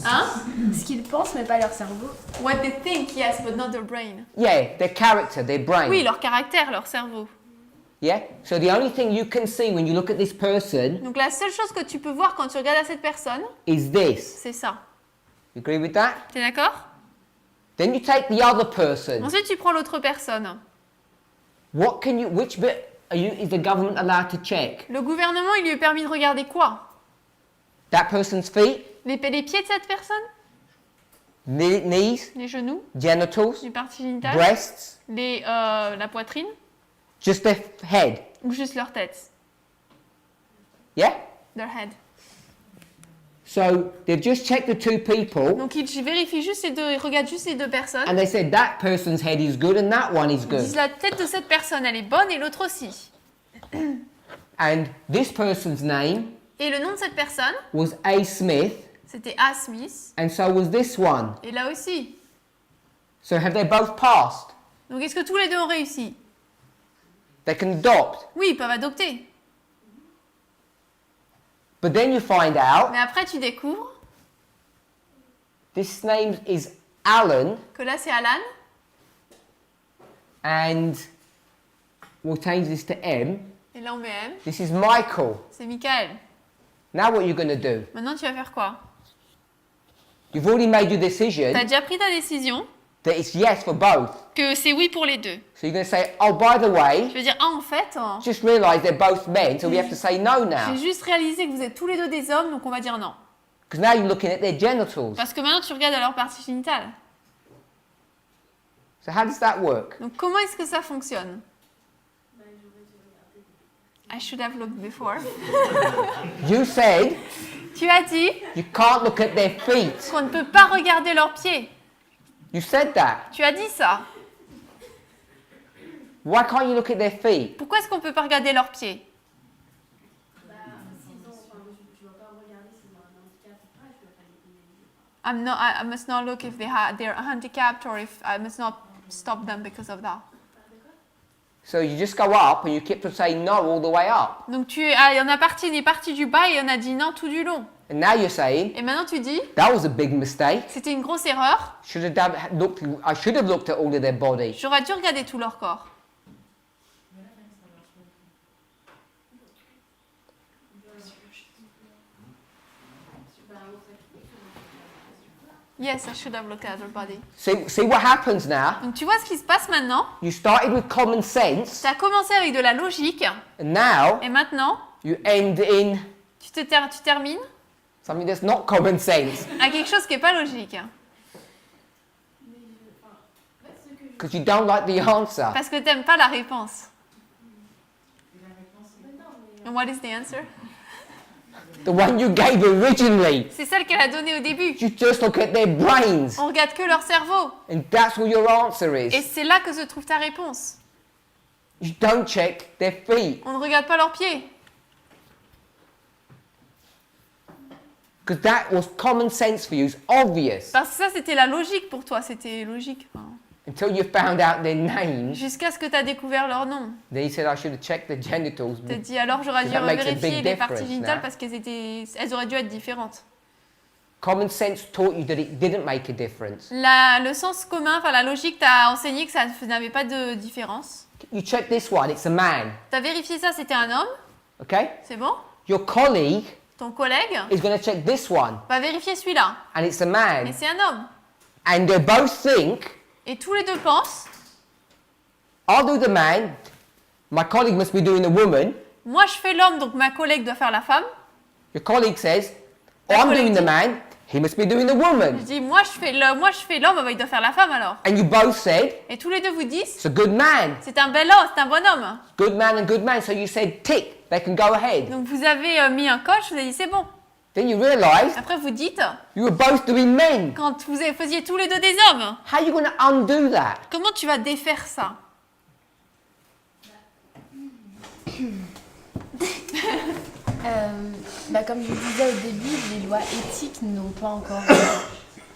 Hein? Ce qu'ils pensent, mais pas leur cerveau. What they think, yes, but not their brain. Yeah, their character, their brain. Oui, leur caractère, leur cerveau. Yeah? So the only thing you can see when you look at this person Donc la seule chose que tu peux voir quand tu regardes à cette personne, is this. c'est ça. You agree with that? T'es d'accord? Then you take the other person. Ensuite, tu prends l'autre personne. Which bit is the government allowed to check? Le gouvernement, il lui est permis de regarder quoi? That person's feet, Les pieds de cette personne? knees, Les genoux? genitals, Les parties génitales? breasts, La poitrine? just their head. Ou juste leur tête? Yeah? Their head. So they've just checked the two people Donc ils vérifient juste ils regardent juste les deux personnes. and they said that person's head is good and that one is Ils good. disent la tête de cette personne, elle est bonne et l'autre aussi. And this person's name Et le nom de cette personne, was A. Smith c'était A. Smith. and so was this one. Et là aussi. So have they both passed? Donc est-ce que tous les deux ont réussi? They can adopt. Oui, ils peuvent adopter. But then you find out Mais après, tu découvres this name is Alan que là, c'est Alan. and we'll change this to M. Et là, on met M. This is Michael. C'est Michael. Now what are you going to do? Maintenant, tu vas faire quoi? You've already made your decision Tu as déjà pris ta décision that it's yes for both. que c'est oui pour les deux. So you're going to say, oh, by the way, Je veux dire, en fait, just realise they're both men, so we have to say no now. j'ai juste réalisé que vous êtes tous les deux des hommes, donc on va dire non. Because now you're looking at their genitals. Parce que maintenant, tu regardes à leur partie génitale. So how does that work? Donc, comment est-ce que ça fonctionne? I should have looked before. You said Tu as dit you can't look at their feet. qu'on ne peut pas regarder leurs pieds. You said that. Tu as dit ça. Why can't you look at their feet? Pourquoi est-ce qu'on ne peut pas regarder leurs pieds? I must not look if they're handicapped or if I must not stop them because of that. So you just go up and you keep on saying no all the way up. Donc il y en a partie du bas et on a dit non tout du long. And now you're saying Et maintenant tu dis, that was a big mistake. c'était une grosse erreur. I should have looked at all of their body. J'aurais dû regarder tout leur corps. Yes, I should have looked at their body. See what happens now? Donc tu vois ce qui se passe maintenant? You started with common sense, Tu as commencé avec de la logique and now et maintenant you end in tu termines something that's not common sense. à quelque chose qui n'est pas logique. Because you don't like the answer. Parce que tu n'aimes pas la réponse. And what is the answer? The one you gave originally. C'est celle qu'elle a donnée au début. You just look at their brains. On regarde que leur cerveau. And that's what your answer Et is. c'est là que se trouve ta réponse. You don't check their feet. On ne regarde pas leurs pieds. Because that was common sense for you. It's obvious. Parce que ça, c'était la logique pour toi. C'était logique. Enfin, Until you found out their names. jusqu'à ce que tu as découvert leur nom. Then he said I should have checked their genitals. Tu t'es dit, alors j'aurais dû That makes a vérifier big les parties difference génitales now. parce elles auraient dû être différentes. Common sense taught you that it didn't make a difference. Le sens commun, enfin la logique t'a enseigné que ça n'avait pas de différence. You check this one, it's a man. Tu as vérifié ça, c'était un homme. Okay? C'est bon? Your colleague Ton collègue is going to check this one, va vérifier celui-là. and it's a Et man. c'est un homme. And they both think, Et tous les deux pensent, I'll do the man, my colleague must be doing the woman. moi je fais l'homme, donc ma collègue doit faire la femme. Your colleague says, oh, Ta I'm collègue doing the dit- man, he must be doing the Je woman. dis, moi je fais l'homme, bah, il doit faire la femme alors. And you both said, Et tous les deux vous disent, it's a good man. c'est un bel homme, c'est un bon homme. Good man and good man. So you said, tick, they can go ahead. Donc vous avez mis un coche, vous avez dit c'est bon. Then you realised Après vous dites, you were both doing men. quand vous faisiez tous les deux des hommes, How are you going to undo that? comment tu vas défaire ça? Comme je disais au début, les lois éthiques n'ont pas encore...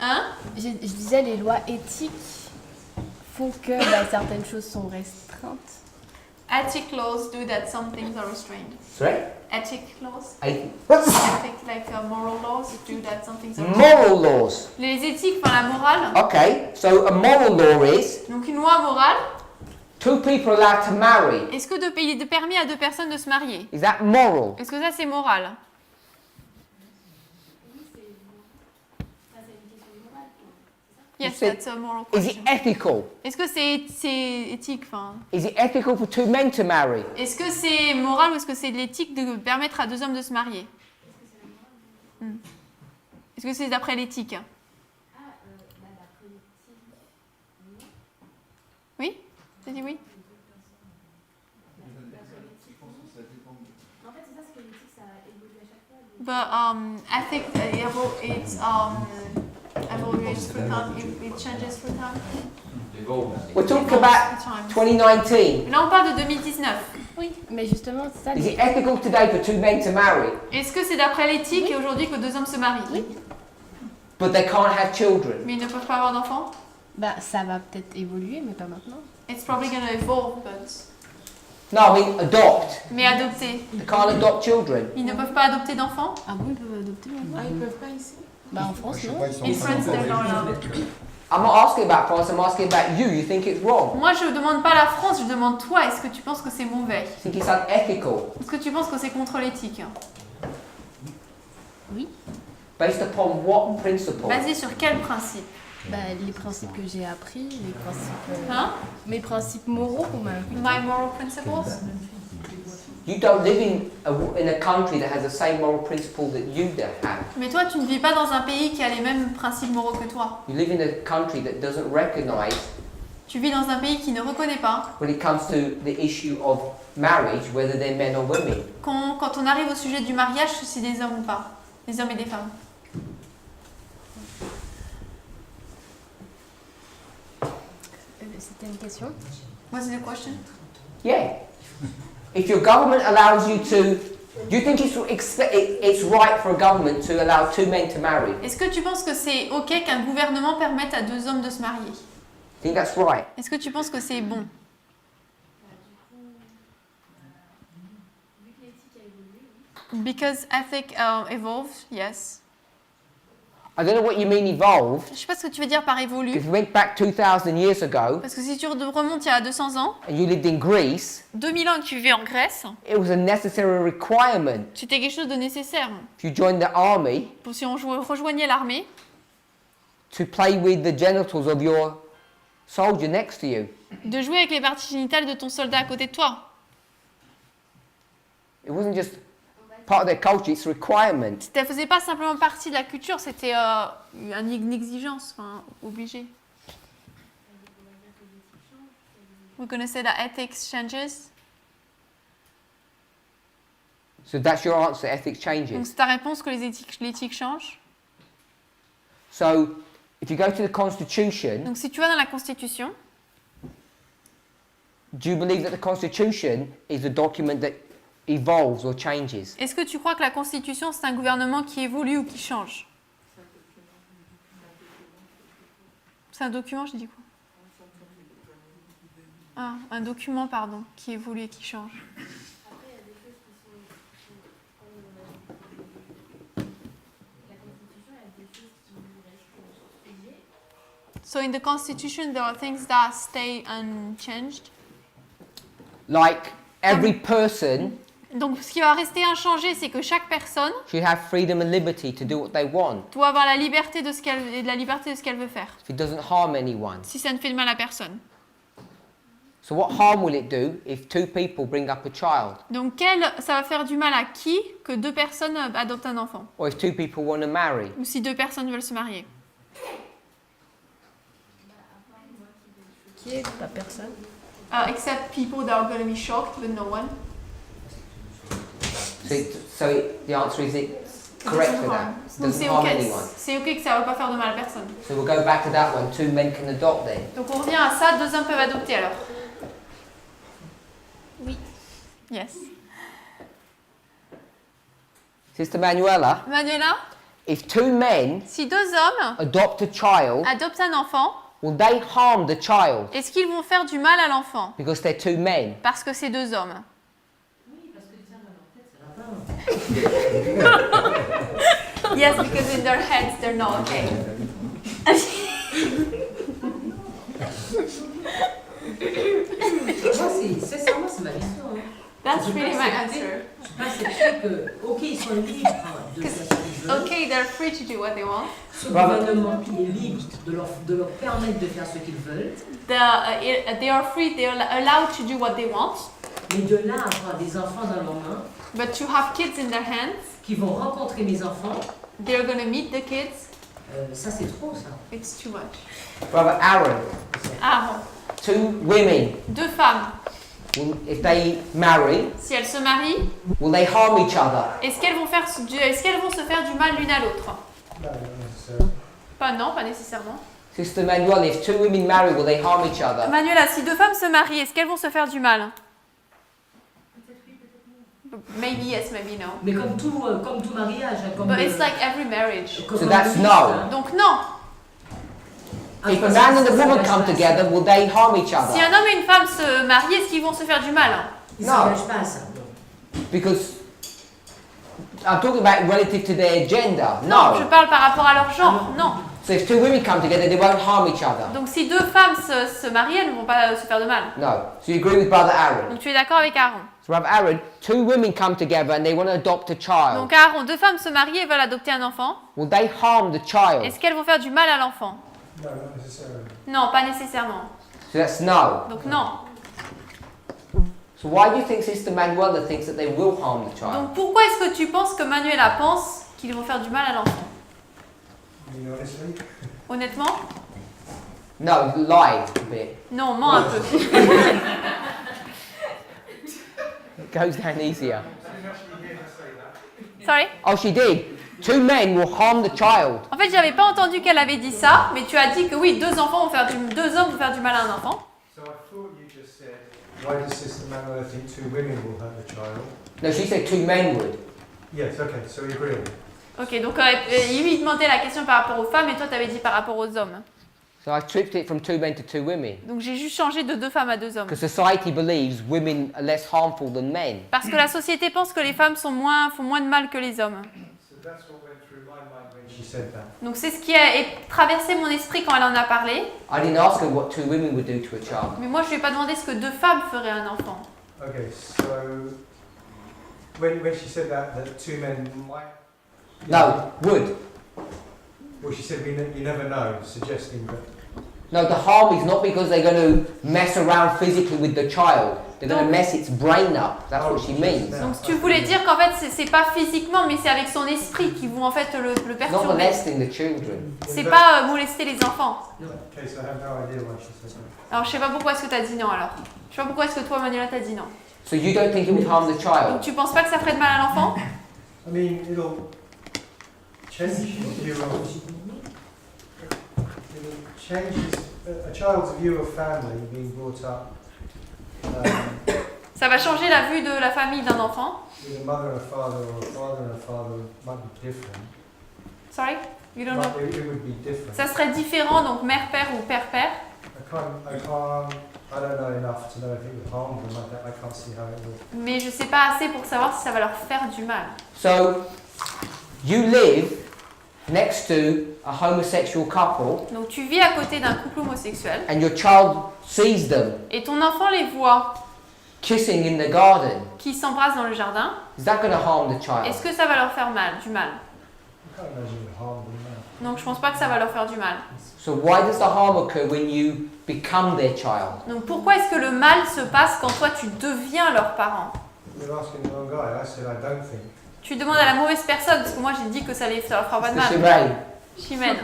Hein? Je disais, les lois éthiques font que certaines choses sont restreintes. Ethic laws do that some things are restrained. Sorry? Ethic laws? What's Ethic, like moral laws do that some things are restrained. moral laws? Les éthiques, enfin la morale. Okay, so a moral law is Donc une loi morale, two people allowed to marry. est-ce que il est permis à deux personnes de se marier? Is that moral? Est-ce que ça c'est moral? Yes, said- that's a moral Is it question. ethical? Est-ce que c'est éthique? Enfin, Is it ethical for two men to marry? est-ce que c'est moral ou est-ce que c'est de l'éthique de permettre à deux hommes de se marier? Est-ce que c'est d'après l'éthique? Oui? Tu as dit oui? En fait, c'est ça, c'est que l'éthique, ça évolue à chaque fois. But ethic, it's evaluates through time, it changes through time. We're talking about 2019. Là, on parle de 2019. Oui, mais justement, c'est ça. Is it ethical today for two men to marry, Est-ce que c'est d'après l'éthique et aujourd'hui que deux hommes se marient? Oui. but they can't have children? Mais ils ne peuvent pas avoir d'enfants? Ça va peut-être évoluer, mais pas maintenant. It's probably going to evolve, but... No, I mean adopt. Mais adopter. They can't adopt children. Ils ne peuvent pas adopter d'enfants? Ah bon, ils peuvent adopter maintenant? Ah, ils peuvent pas ici? En France, non. In France, they're not allowed. I'm not asking about France, I'm asking about you. You think it's wrong? Moi, je ne demande pas la France, je demande toi. Est-ce que tu penses que c'est mauvais? You think it's unethical? Est-ce que tu penses que c'est contre l'éthique? Oui. Based upon what principle? Basé sur quel principe? Les principes que j'ai appris, les principes... Hein? Mes principes moraux qu'on m'a appris. My moral principles? You don't live in a country that has the same moral principle that you have. Mais toi, tu ne vis pas dans un pays qui a les mêmes principes moraux que toi. You live in a country that doesn't recognize Tu vis dans un pays qui ne reconnaît pas. when it comes to the issue of marriage, whether they're men or women. Quand on arrive au sujet du mariage, si c'est des hommes ou pas. Des hommes et des femmes. C'était une question. Was it a question? Yeah. If your government allows you to, do you think it's right for a government to allow two men to marry? Est-ce que tu penses que c'est ok qu'un gouvernement permette à deux hommes de se marier? I think that's right. Est-ce que tu penses que c'est bon? Because ethic evolved, yes. I don't know what you mean evolved. Je sais pas ce que tu veux dire par évolue. If you went back 2,000 years ago Parce que si tu remontes il y a 200 ans, and you lived in Greece, 2000 ans que tu vivais en Grèce, it was a necessary requirement. c'était quelque chose de nécessaire. If you joined the army, Pour si on rejoignait l'armée, to play with the genitals of your soldier next to you. de jouer avec les parties génitales de ton soldat à côté de toi. It wasn't just part of their culture, it's a requirement. Ça ne faisait pas simplement partie de la culture, c'était une exigence, enfin, obligé. We're going to say that ethics changes. So that's your answer, ethics Donc changes. c'est ta réponse que l'éthique change. So if you go to the Constitution, Donc si tu vas dans la Constitution, do you believe that the Constitution is a document that evolves or changes? Est-ce que tu crois que la Constitution, c'est un gouvernement qui évolue ou qui change? C'est un document, je dis quoi? Ah, un document, pardon, qui évolue et qui change. So in the Constitution, there are things that stay unchanged. Like every person Donc, ce qui va rester inchangé, c'est que chaque personne should have freedom and liberty to do what they want doit avoir la liberté de ce qu'elle et de la liberté de ce qu'elle veut faire, if it doesn't harm anyone. si ça ne fait de mal à personne. So what harm will it do if two people bring up a child, Donc, ça va faire du mal à qui que deux personnes adoptent un enfant, or if two people want to marry? ou si deux personnes veulent se marier? Qui est la personne? Except people that are going to be shocked, but no one. The answer is it's correct for that. It Donc doesn't c'est harm ok, anyone. c'est ok que ça ne va pas faire de mal à personne. So we'll go back to that one. Two men can adopt then. Donc on revient à ça, deux hommes peuvent adopter alors. Oui. Yes. Sister Manuela, Manuela, if two men si deux hommes adopt a child, adoptent un enfant, will they harm the child est-ce qu'ils vont faire du mal à l'enfant because they're two men? parce que c'est deux hommes? Yes, because in their heads they're not okay. Moi, c'est ça, moi, c'est ma vision. Hein. That's Je peux really pas my accepter- answer. Je peux pas accepter que, ok, ils sont libres de faire ce qu'ils veulent. Okay, they're free to do what they want. Ce gouvernement qui est libre de leur permettre de faire ce qu'ils veulent. They are free, they are allowed to do what they want. Mais de là à avoir des enfants dans leurs mains, But to have kids in their hands, qui vont rencontrer mes enfants, they're going to meet the kids. ça c'est trop ça. It's too much. Brother Aaron, Aaron, two women, deux femmes, if they marry, si elles se marient, will they harm each other? est-ce qu'elles vont se faire du mal l'une à l'autre? Non, pas nécessairement. Sister Manuel, if two women marry, will they harm each other? Manuela, si deux femmes se marient, est-ce qu'elles vont se faire du mal? Maybe yes, maybe no. Mais comme tout mariage, comme But it's like every marriage. So that's no. Donc non. If a man and a woman come together, will they harm each Si other? un homme et une femme se marient, est-ce qu'ils vont se faire du mal? Ils No. s'engagent pas à ça. Because I'm talking about relative to their gender. Non, je No. parle par rapport à leur genre. Non. So if two women come together, they won't harm each other. Donc si deux femmes se marient, elles ne vont pas se faire de mal. No. So you agree with Brother Aaron? Donc tu es d'accord avec Aaron? So Brother Aaron, two women come together and they want to adopt a child. Donc Aaron, deux femmes se marient et veulent adopter un enfant. Will they harm the child? Est-ce qu'elles vont faire du mal à l'enfant? No, not necessarily. Non, pas nécessairement. So that's no. Donc non. So why do you think Sister Manuela thinks that they will harm the child? Donc pourquoi est-ce que tu penses que Manuela pense qu'ils vont faire du mal à l'enfant? I mean, honestly, Honnêtement? No, lie a bit. Non, ment un peu. It goes down easier. Sorry? Oh, she did. Two men will harm the child. En fait, j'avais pas entendu qu'elle avait dit ça, mais tu as dit que oui, deux hommes vont faire du mal à un enfant. so I thought you just said, why does Sister Manuela think two women will have a child? No, she said two men would. Yes, okay, so we agree on that. Ok, donc lui demandait la question par rapport aux femmes et toi t'avais dit par rapport aux hommes. So I tripped it from two men to two women. Donc j'ai juste changé de deux femmes à deux hommes. Because society believes women are less harmful than men. Parce que la société pense que les femmes font moins de mal que les hommes. So that's what went through my mind when she said that. Donc c'est ce qui a traversé mon esprit quand elle en a parlé. I didn't ask her what two women would do to a child. Mais moi je lui ai pas demandé ce que deux femmes feraient à un enfant. Okay, so when she said that two men might... No, would. Well, she said you never know, suggesting that... No, the harm is not because they're going to mess around physically with the child. They're going to mess its brain up. That's what she means. Donc tu voulais dire qu'en fait c'est pas physiquement mais c'est avec son esprit qui vont en fait le Not perturber. molesting the children. C'est pas molester les enfants. Okay, so I have no idea why she said that. Alors je sais pas pourquoi est-ce que t'as dit non alors. Je sais pas pourquoi est-ce que toi Manuela t'as dit non. So you don't think it would harm the Donc child? tu penses pas que ça ferait de mal à l'enfant? I mean, it'll change a child's view of family being brought up Ça va changer la vue de la famille d'un enfant. With a mother and a father, or a father and a father might be different. Sorry? You don't know? It would be different. Ça serait différent, donc mère-père ou père-père. I don't know enough to know if it would harm them. I can't see how it would. Mais je sais pas assez pour savoir si ça va leur faire du mal. So, you live next to a homosexual couple Donc tu vis à côté d'un couple homosexuel and your child sees them et ton enfant les voit kissing in the garden. qui s'embrassent dans le jardin. Is that going to harm the child? Est-ce que ça va leur faire du mal? I can't imagine it would harm them. No. Donc je pense pas que ça va leur faire du mal. So why does the harm occur when you become their child? Donc pourquoi est-ce que le mal se passe quand toi tu deviens leur parent? You're asking the wrong guy. I said I don't think. Tu demandes à la mauvaise personne parce que moi j'ai dit que ça leur fera pas de mal. Shimei. Chimène.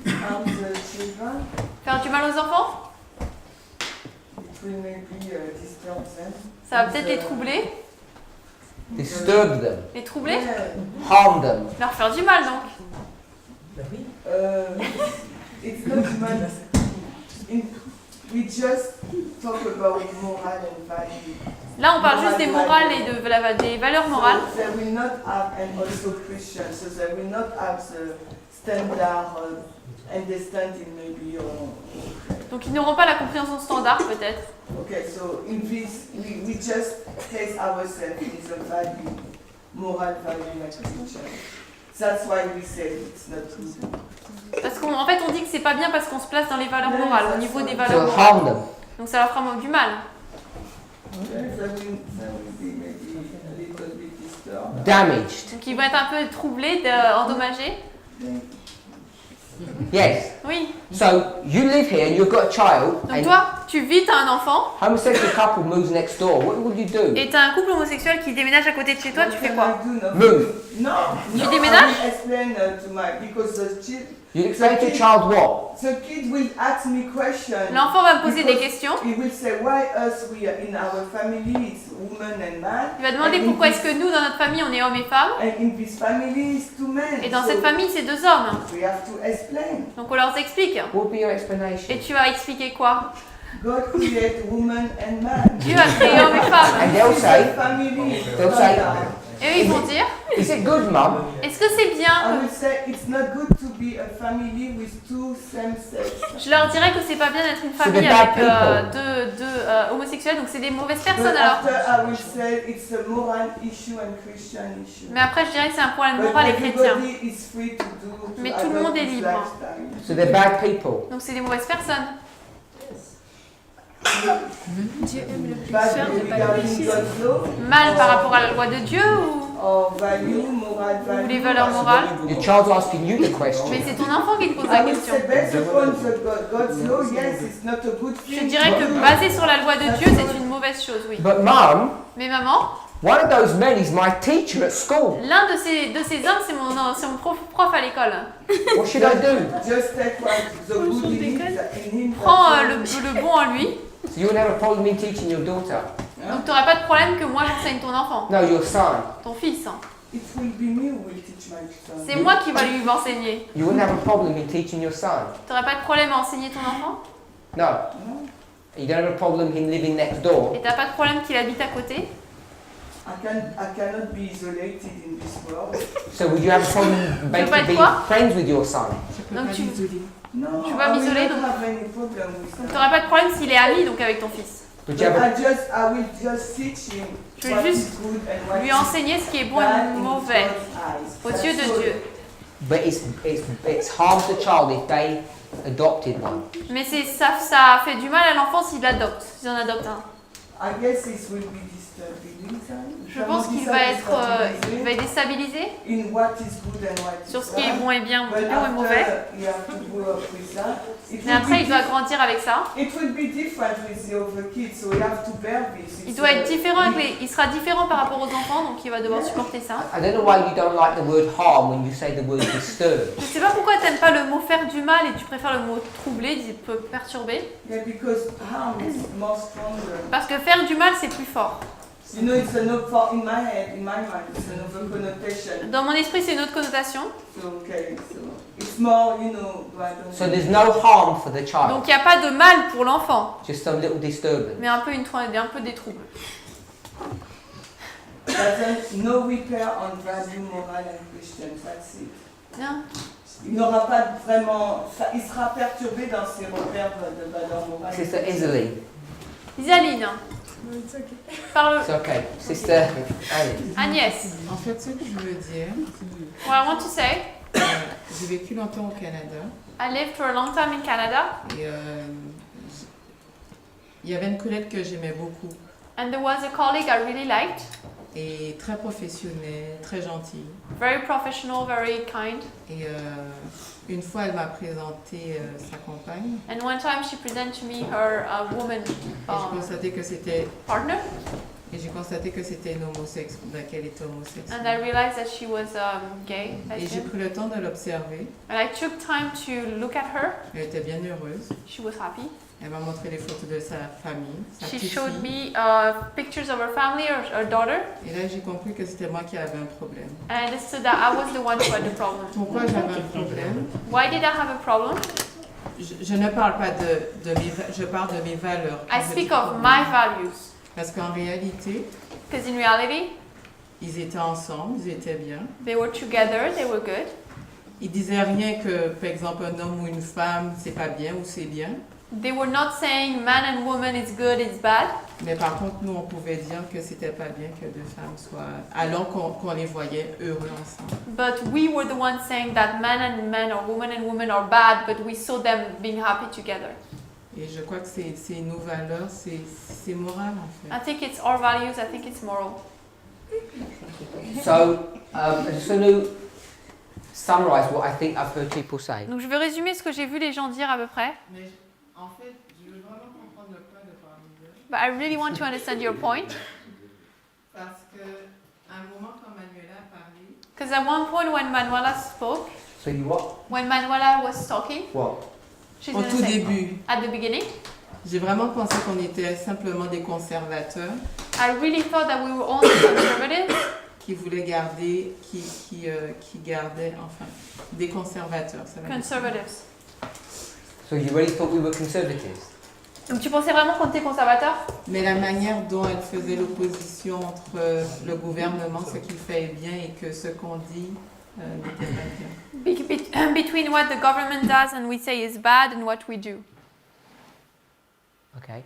Harm the children, Faire du mal aux enfants? it will maybe disturb them. Ça va peut-être les troubler. Disturb them. Les troubler? Yeah. Harm them. Leur faire du mal donc. It's not human. We just talk about moral and value. Là on parle juste des morales et des valeurs morales. So they will not have, and also Christian, so they will not have the standard understanding maybe or. Donc ils n'auront pas la compréhension standard peut-être. Okay, so in this we just place ourselves in the value, moral value like Christian. That's why we say it's not good. Parce qu'en fait on dit que c'est pas bien parce qu'on se place dans les valeurs morales, au niveau des So valeurs morales. harm them. Donc ça leur fera du mal. That will be maybe a little bit disturbed. Damaged. Donc ils vont être un peu troublés, endommagés. Yes. Oui. So you live here and you've got a child Donc and toi, tu vis, t'as un enfant, homosexual couple moves next door. What would you do? et t'as un couple homosexuel qui déménage à côté de chez toi, tu fais quoi? Move. No. Tu déménages? I will explain to my because the child. You explain to your child what? The kid will ask me questions. L'enfant va me poser des questions. He will say why us we are in our family it's woman and man. Il va demander pourquoi est-ce que nous, dans notre famille, on est hommes et femmes, And in this family it's two men. et dans So cette famille, c'est deux hommes. we have to explain. Donc on leur explique. What would be your explanation? Et tu vas expliquer quoi? God created woman and man. Dieu a créé hommes et femmes. And they'll This is say, a family. they'll say, Et eux, ils vont dire, is it good, Mum? est-ce que c'est I bien? will say it's not good to be a family with two same sex. Je leur dirais que c'est pas bien d'être une famille des bad avec people. deux homosexuels, donc c'est des mauvaises But personnes alors. after I will say it's a moral issue and Christian issue. Mais après, je dirais que c'est un problème But moral et chrétien. everybody is free to do. Mais to tout le monde adopt est this libre. lifestyle. So they're bad people. Donc c'est des mauvaises personnes. Dieu aime le plus Bad faire de pas regarding pécher. God's law, Mal par rapport à la loi de Dieu or value, moral value. ou les valeurs morales. Your child's asking you the question. Mais c'est ton enfant qui te pose la I will question. say based upon God's law, yes, it's not a good Je thing. dirais que basé sur la loi de Dieu, c'est une mauvaise chose, oui. But Mum, Mais maman, one of those men is my teacher at school. l'un de ces hommes, c'est mon prof à l'école. What should I do? Just take what the good in him. Prends le bon en lui. So you wouldn't have a problem in teaching your daughter? Donc tu n'auras pas de problème que moi j'enseigne ton enfant, No, your son. ton fils. It will be me who will teach my son. C'est moi qui va lui m'enseigner. You wouldn't have a problem in teaching your son? Tu n'auras pas de problème à enseigner ton enfant? No. You don't have a problem in living next door? Et tu n'as pas de problème qu'il habite à côté? I cannot be isolated in this world. So would you have a problem pas être being quoi? friends with your son? Donc tu No, Tu vas I will m'isoler, not donc- have any problem with that. n'auras pas de problème s'il est ami donc avec ton fils. But But you have a, I will just teach him Je vais what juste is good and what Lui is enseigner ce qui est bon bad et in mauvais God's eyes. aux yeux That's de all. Dieu. but it's harms the child if they adopted one. Mais ça fait du mal à l'enfant s'il en adopte un. I guess it will be disturbing. Je pense qu'il va être déstabilisé in what is good and what is sur ce qui est bad. bon et bien But et mauvais. after you have to grow up with that. It Mais will après, be il doit dif- grandir avec ça. It will be different with the other kids, so you have to bear this. Il It's doit a- être différent il sera différent par rapport aux enfants, donc il va devoir supporter ça. I don't know why you don't like the word harm when you say the word disturb. Je sais pas pourquoi t'aimes pas le mot faire du mal et tu préfères le mot troubler, perturber. Yeah, because harm is more stronger. Parce que faire du mal, c'est plus fort. You know, it's for in my head, in my mind, it's another connotation. Dans mon esprit, c'est une autre connotation. So, okay, so it's more, you know, I don't So there's no harm for the child, Donc il n'y a pas de mal pour l'enfant, just some little disturbance. mais un peu des troubles. Doesn't no repair on value moral and Christian, that's it. Non. Il n'aura pas vraiment, il sera perturbé dans ses repères de valeur morale. Sister Isaline. Isaline, parle. It's okay. Sister Alice. Agnès. En fait, ce que je veux dire, What I want to say, j'ai vécu longtemps au Canada I lived for a long time in Canada, et il y avait une collègue que j'aimais beaucoup and there was a colleague I really liked, et très professionnelle, très gentille. very professional, very kind. Et une fois, elle m'a présenté sa compagne And one time she presented to me her woman et j'ai constaté que c'était partner, une homosexuelle, qu'elle était homosexuelle. and I realized that she was gay. Et j'ai lesbian. pris le temps de l'observer. And I took time to look at her. Elle était bien heureuse. She was happy. Elle m'a montré les photos de sa famille, sa She petite showed fille. me pictures of her family, her daughter, Et là, j'ai compris que c'était moi qui avais un problème. and I understood that I was the one who had the problem. Pourquoi j'avais un problème? Why did I have a problem? Je ne parle pas je parle de mes valeurs. I speak of my values. Parce qu'en réalité, Because in reality, ils étaient ensemble, ils étaient bien. they were together, they were good. Ils disaient rien que, par exemple, un homme ou une femme, c'est pas bien ou c'est bien. They were not saying man and woman is good, it's bad. Mais par contre, nous, on pouvait dire que c'était pas bien que deux femmes soient, alors qu'on les voyait heureux ensemble. But we were the ones saying that man and man or woman and woman are bad, but we saw them being happy together. Et je crois que c'est nos valeurs, c'est moral en fait. I think it's our values, I think it's moral. So I just want to summarise what I think I've heard people say. Donc je vais résumer ce que j'ai vu les gens dire à peu près. Mais en fait, je veux vraiment comprendre le point de parmi d'eux. But I really want to understand your point. Parce que à un moment quand Manuela a parlé, Because at one point when Manuela spoke, So you what? when Manuela was talking, What? she's au gonna tout say, début, at the beginning, j'ai vraiment pensé qu'on était simplement des conservateurs I really thought that we were only conservatives, qui voulaient garder, qui gardaient, enfin, des conservateurs. Ça veut dire. conservatives. So you really thought we were conservatives? Donc tu pensais vraiment qu'on était conservateur? Mais la manière dont elle faisait l'opposition entre le gouvernement, ce qu'il fait est bien, et que ce qu'on dit n'était pas bien. Between what the government does and we say is bad and what we do. Okay.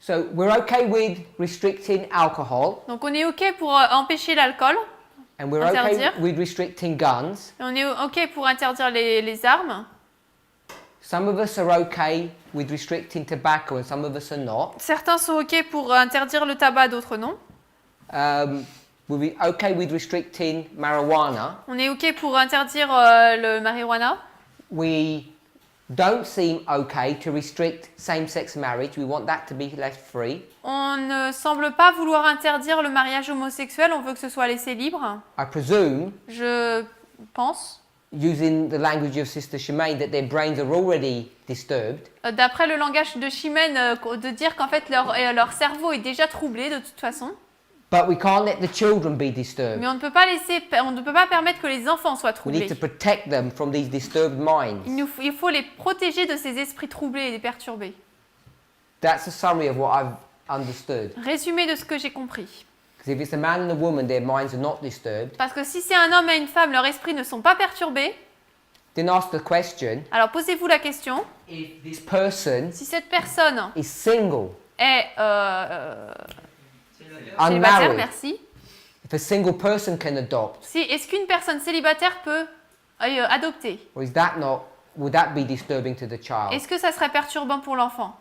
So we're okay with restricting alcohol, Donc on est ok pour empêcher l'alcool, and we're Interdire. okay with restricting guns. et on est ok pour interdire les armes. Some of us are okay with restricting tobacco, and some of us are not. Certains sont ok pour interdire le tabac, d'autres non. We'll be okay with restricting marijuana. On est ok pour interdire le marijuana. We don't seem okay to restrict same-sex marriage. We want that to be left free. On ne semble pas vouloir interdire le mariage homosexuel, on veut que ce soit laissé libre. I presume, Je pense, using the language of Sister Shemaine, that their brains are already disturbed. d'après le langage de Chimène, de dire qu'en fait leur cerveau est déjà troublé de toute façon. But we can't let the children be disturbed. Mais on ne peut pas permettre que les enfants soient We need troublés. to protect them from these disturbed minds. Il faut les protéger de ces esprits troublés et perturbés. That's a summary of what I've understood. Résumé de ce que j'ai compris. Because if it's a man and a woman, their minds are not disturbed. Parce que si c'est un homme et une femme, leurs esprits ne sont pas perturbés. Then ask the question, Alors posez-vous la question, if this person si cette personne is single, est célibataire, unmarried, merci. if a single person can adopt, Est-ce qu'une personne célibataire peut adopter? or is that not, would that be disturbing to the child? Est-ce que ça serait perturbant pour l'enfant?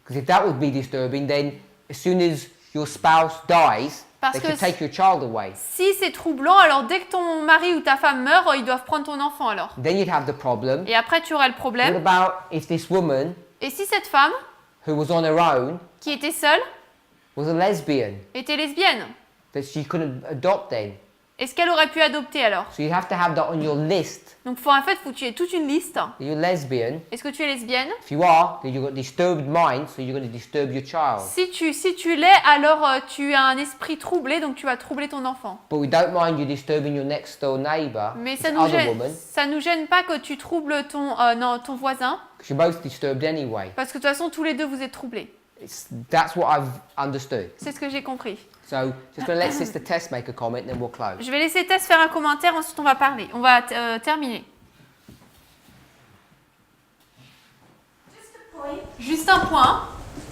Because if that would be disturbing, then as soon as your spouse dies, Parce they que could take your child away. Si c'est troublant, alors dès que ton mari ou ta femme meurt, ils doivent prendre ton enfant alors. Then you'd have the problem. Et après tu auras le What problème. about if this woman, Et si cette femme, who was on her own, qui était seule, was a lesbian, était lesbienne, that she couldn't adopt then? Est-ce qu'elle aurait pu adopter alors? So you have to have that on your list. Donc en fait, faut que tu aies toute une liste. Are you lesbian? Est-ce que tu es lesbienne? If you are, then you've got disturbed mind, so you're going to disturb your child. Si tu l'es, alors tu as un esprit troublé, donc tu vas troubler ton enfant. But we don't mind you disturbing your next door neighbour, Mais this ça other woman, nous gêne pas que tu troubles ton voisin, because you're both disturbed anyway. parce que de toute façon, tous les deux, vous êtes troublés. That's what I've understood. C'est ce que j'ai compris. So just going to let Sister Tess make a comment, then we'll close. Je vais laisser Tess faire un commentaire, ensuite on va parler. On va terminer. Juste un point.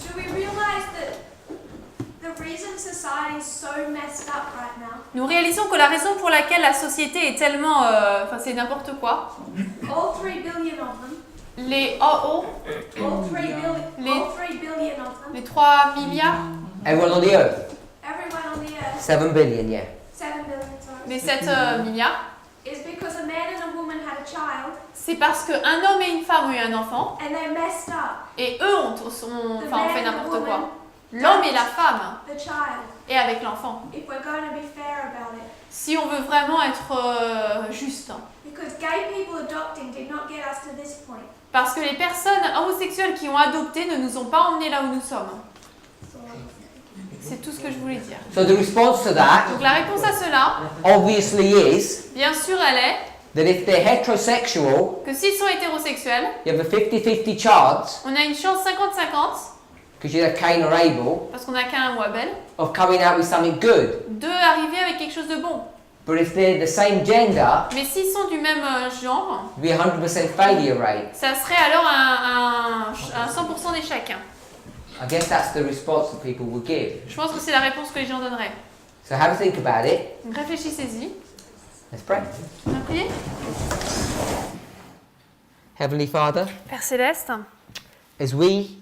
Do we realize that the reason society is so messed up right now? Nous réalisons que la raison pour laquelle la société est tellement... Enfin, c'est n'importe quoi. All 3 billion of them. Les... All 3 billion of them. Les 3 milliards. Everyone on the earth? Everyone on the earth. 7 billion, yeah. 7 billion, sorry. Les 7 milliards. Is because a man and a woman had a child. C'est parce qu'un homme et une femme ont eu un enfant. And they messed up. Et eux ont fait n'importe quoi. L'homme et la femme. The child. Et avec l'enfant. If we're going to be fair about it. Si on veut vraiment être juste. Because gay people adopting did not get us to this point. Parce que les personnes homosexuelles qui ont adopté ne nous ont pas emmenés là où nous sommes. C'est tout ce que je voulais dire. So the response to that, Donc la réponse à cela, obviously, is bien sûr, elle est that if they're heterosexual, que s'ils sont hétérosexuels, you have a 50-50 chance, on a une chance 50-50, because you're Cain or Abel, parce qu'on a Cain ou Abel, of coming out with something good. de arriver avec quelque chose de bon. But if they're the same gender, Mais s'ils sont du même genre, it'd be a 100% failure rate. ça serait alors un 100% d'échec. I guess that's the response that people would give. Je pense que c'est la réponse que les gens donneraient. So have a think about it. Donc réfléchissez-y. Let's pray. On va prier. Heavenly Father, Père Céleste, as we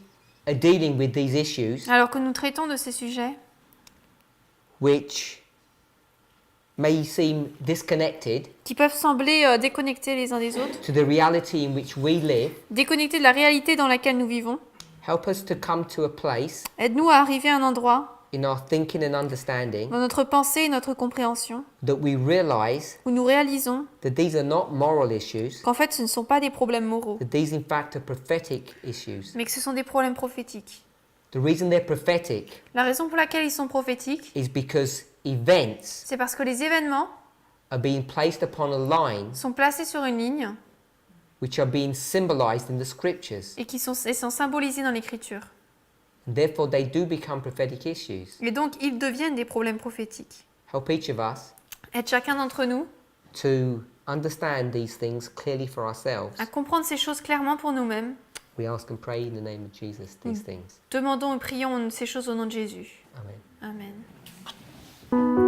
are dealing with these issues, alors que nous traitons de ces sujets which may seem disconnected qui peuvent sembler déconnectés les uns des autres, to the reality in which we live, déconnectés de la réalité dans laquelle nous vivons, help us to come to a place aide-nous à arriver à un endroit in our thinking and understanding dans notre pensée et notre compréhension that we realize où nous réalisons that these are not moral issues, qu'en fait ce ne sont pas des problèmes moraux, that these in fact are prophetic issues. mais que ce sont des problèmes prophétiques. The reason they're prophetic La raison pour laquelle ils sont prophétiques, is because events c'est parce que les événements are being placed upon a line sont placés sur une ligne which are being symbolized in the scriptures. et qui sont symbolisés dans l'Écriture. And therefore they do become prophetic issues. Et donc ils deviennent des problèmes prophétiques. Help each of us Aide chacun d'entre nous to understand these things clearly for ourselves. à comprendre ces choses clairement pour nous-mêmes. We ask and pray in the name of Jesus these things. Demandons et prions ces choses au nom de Jésus. Amen. Amen.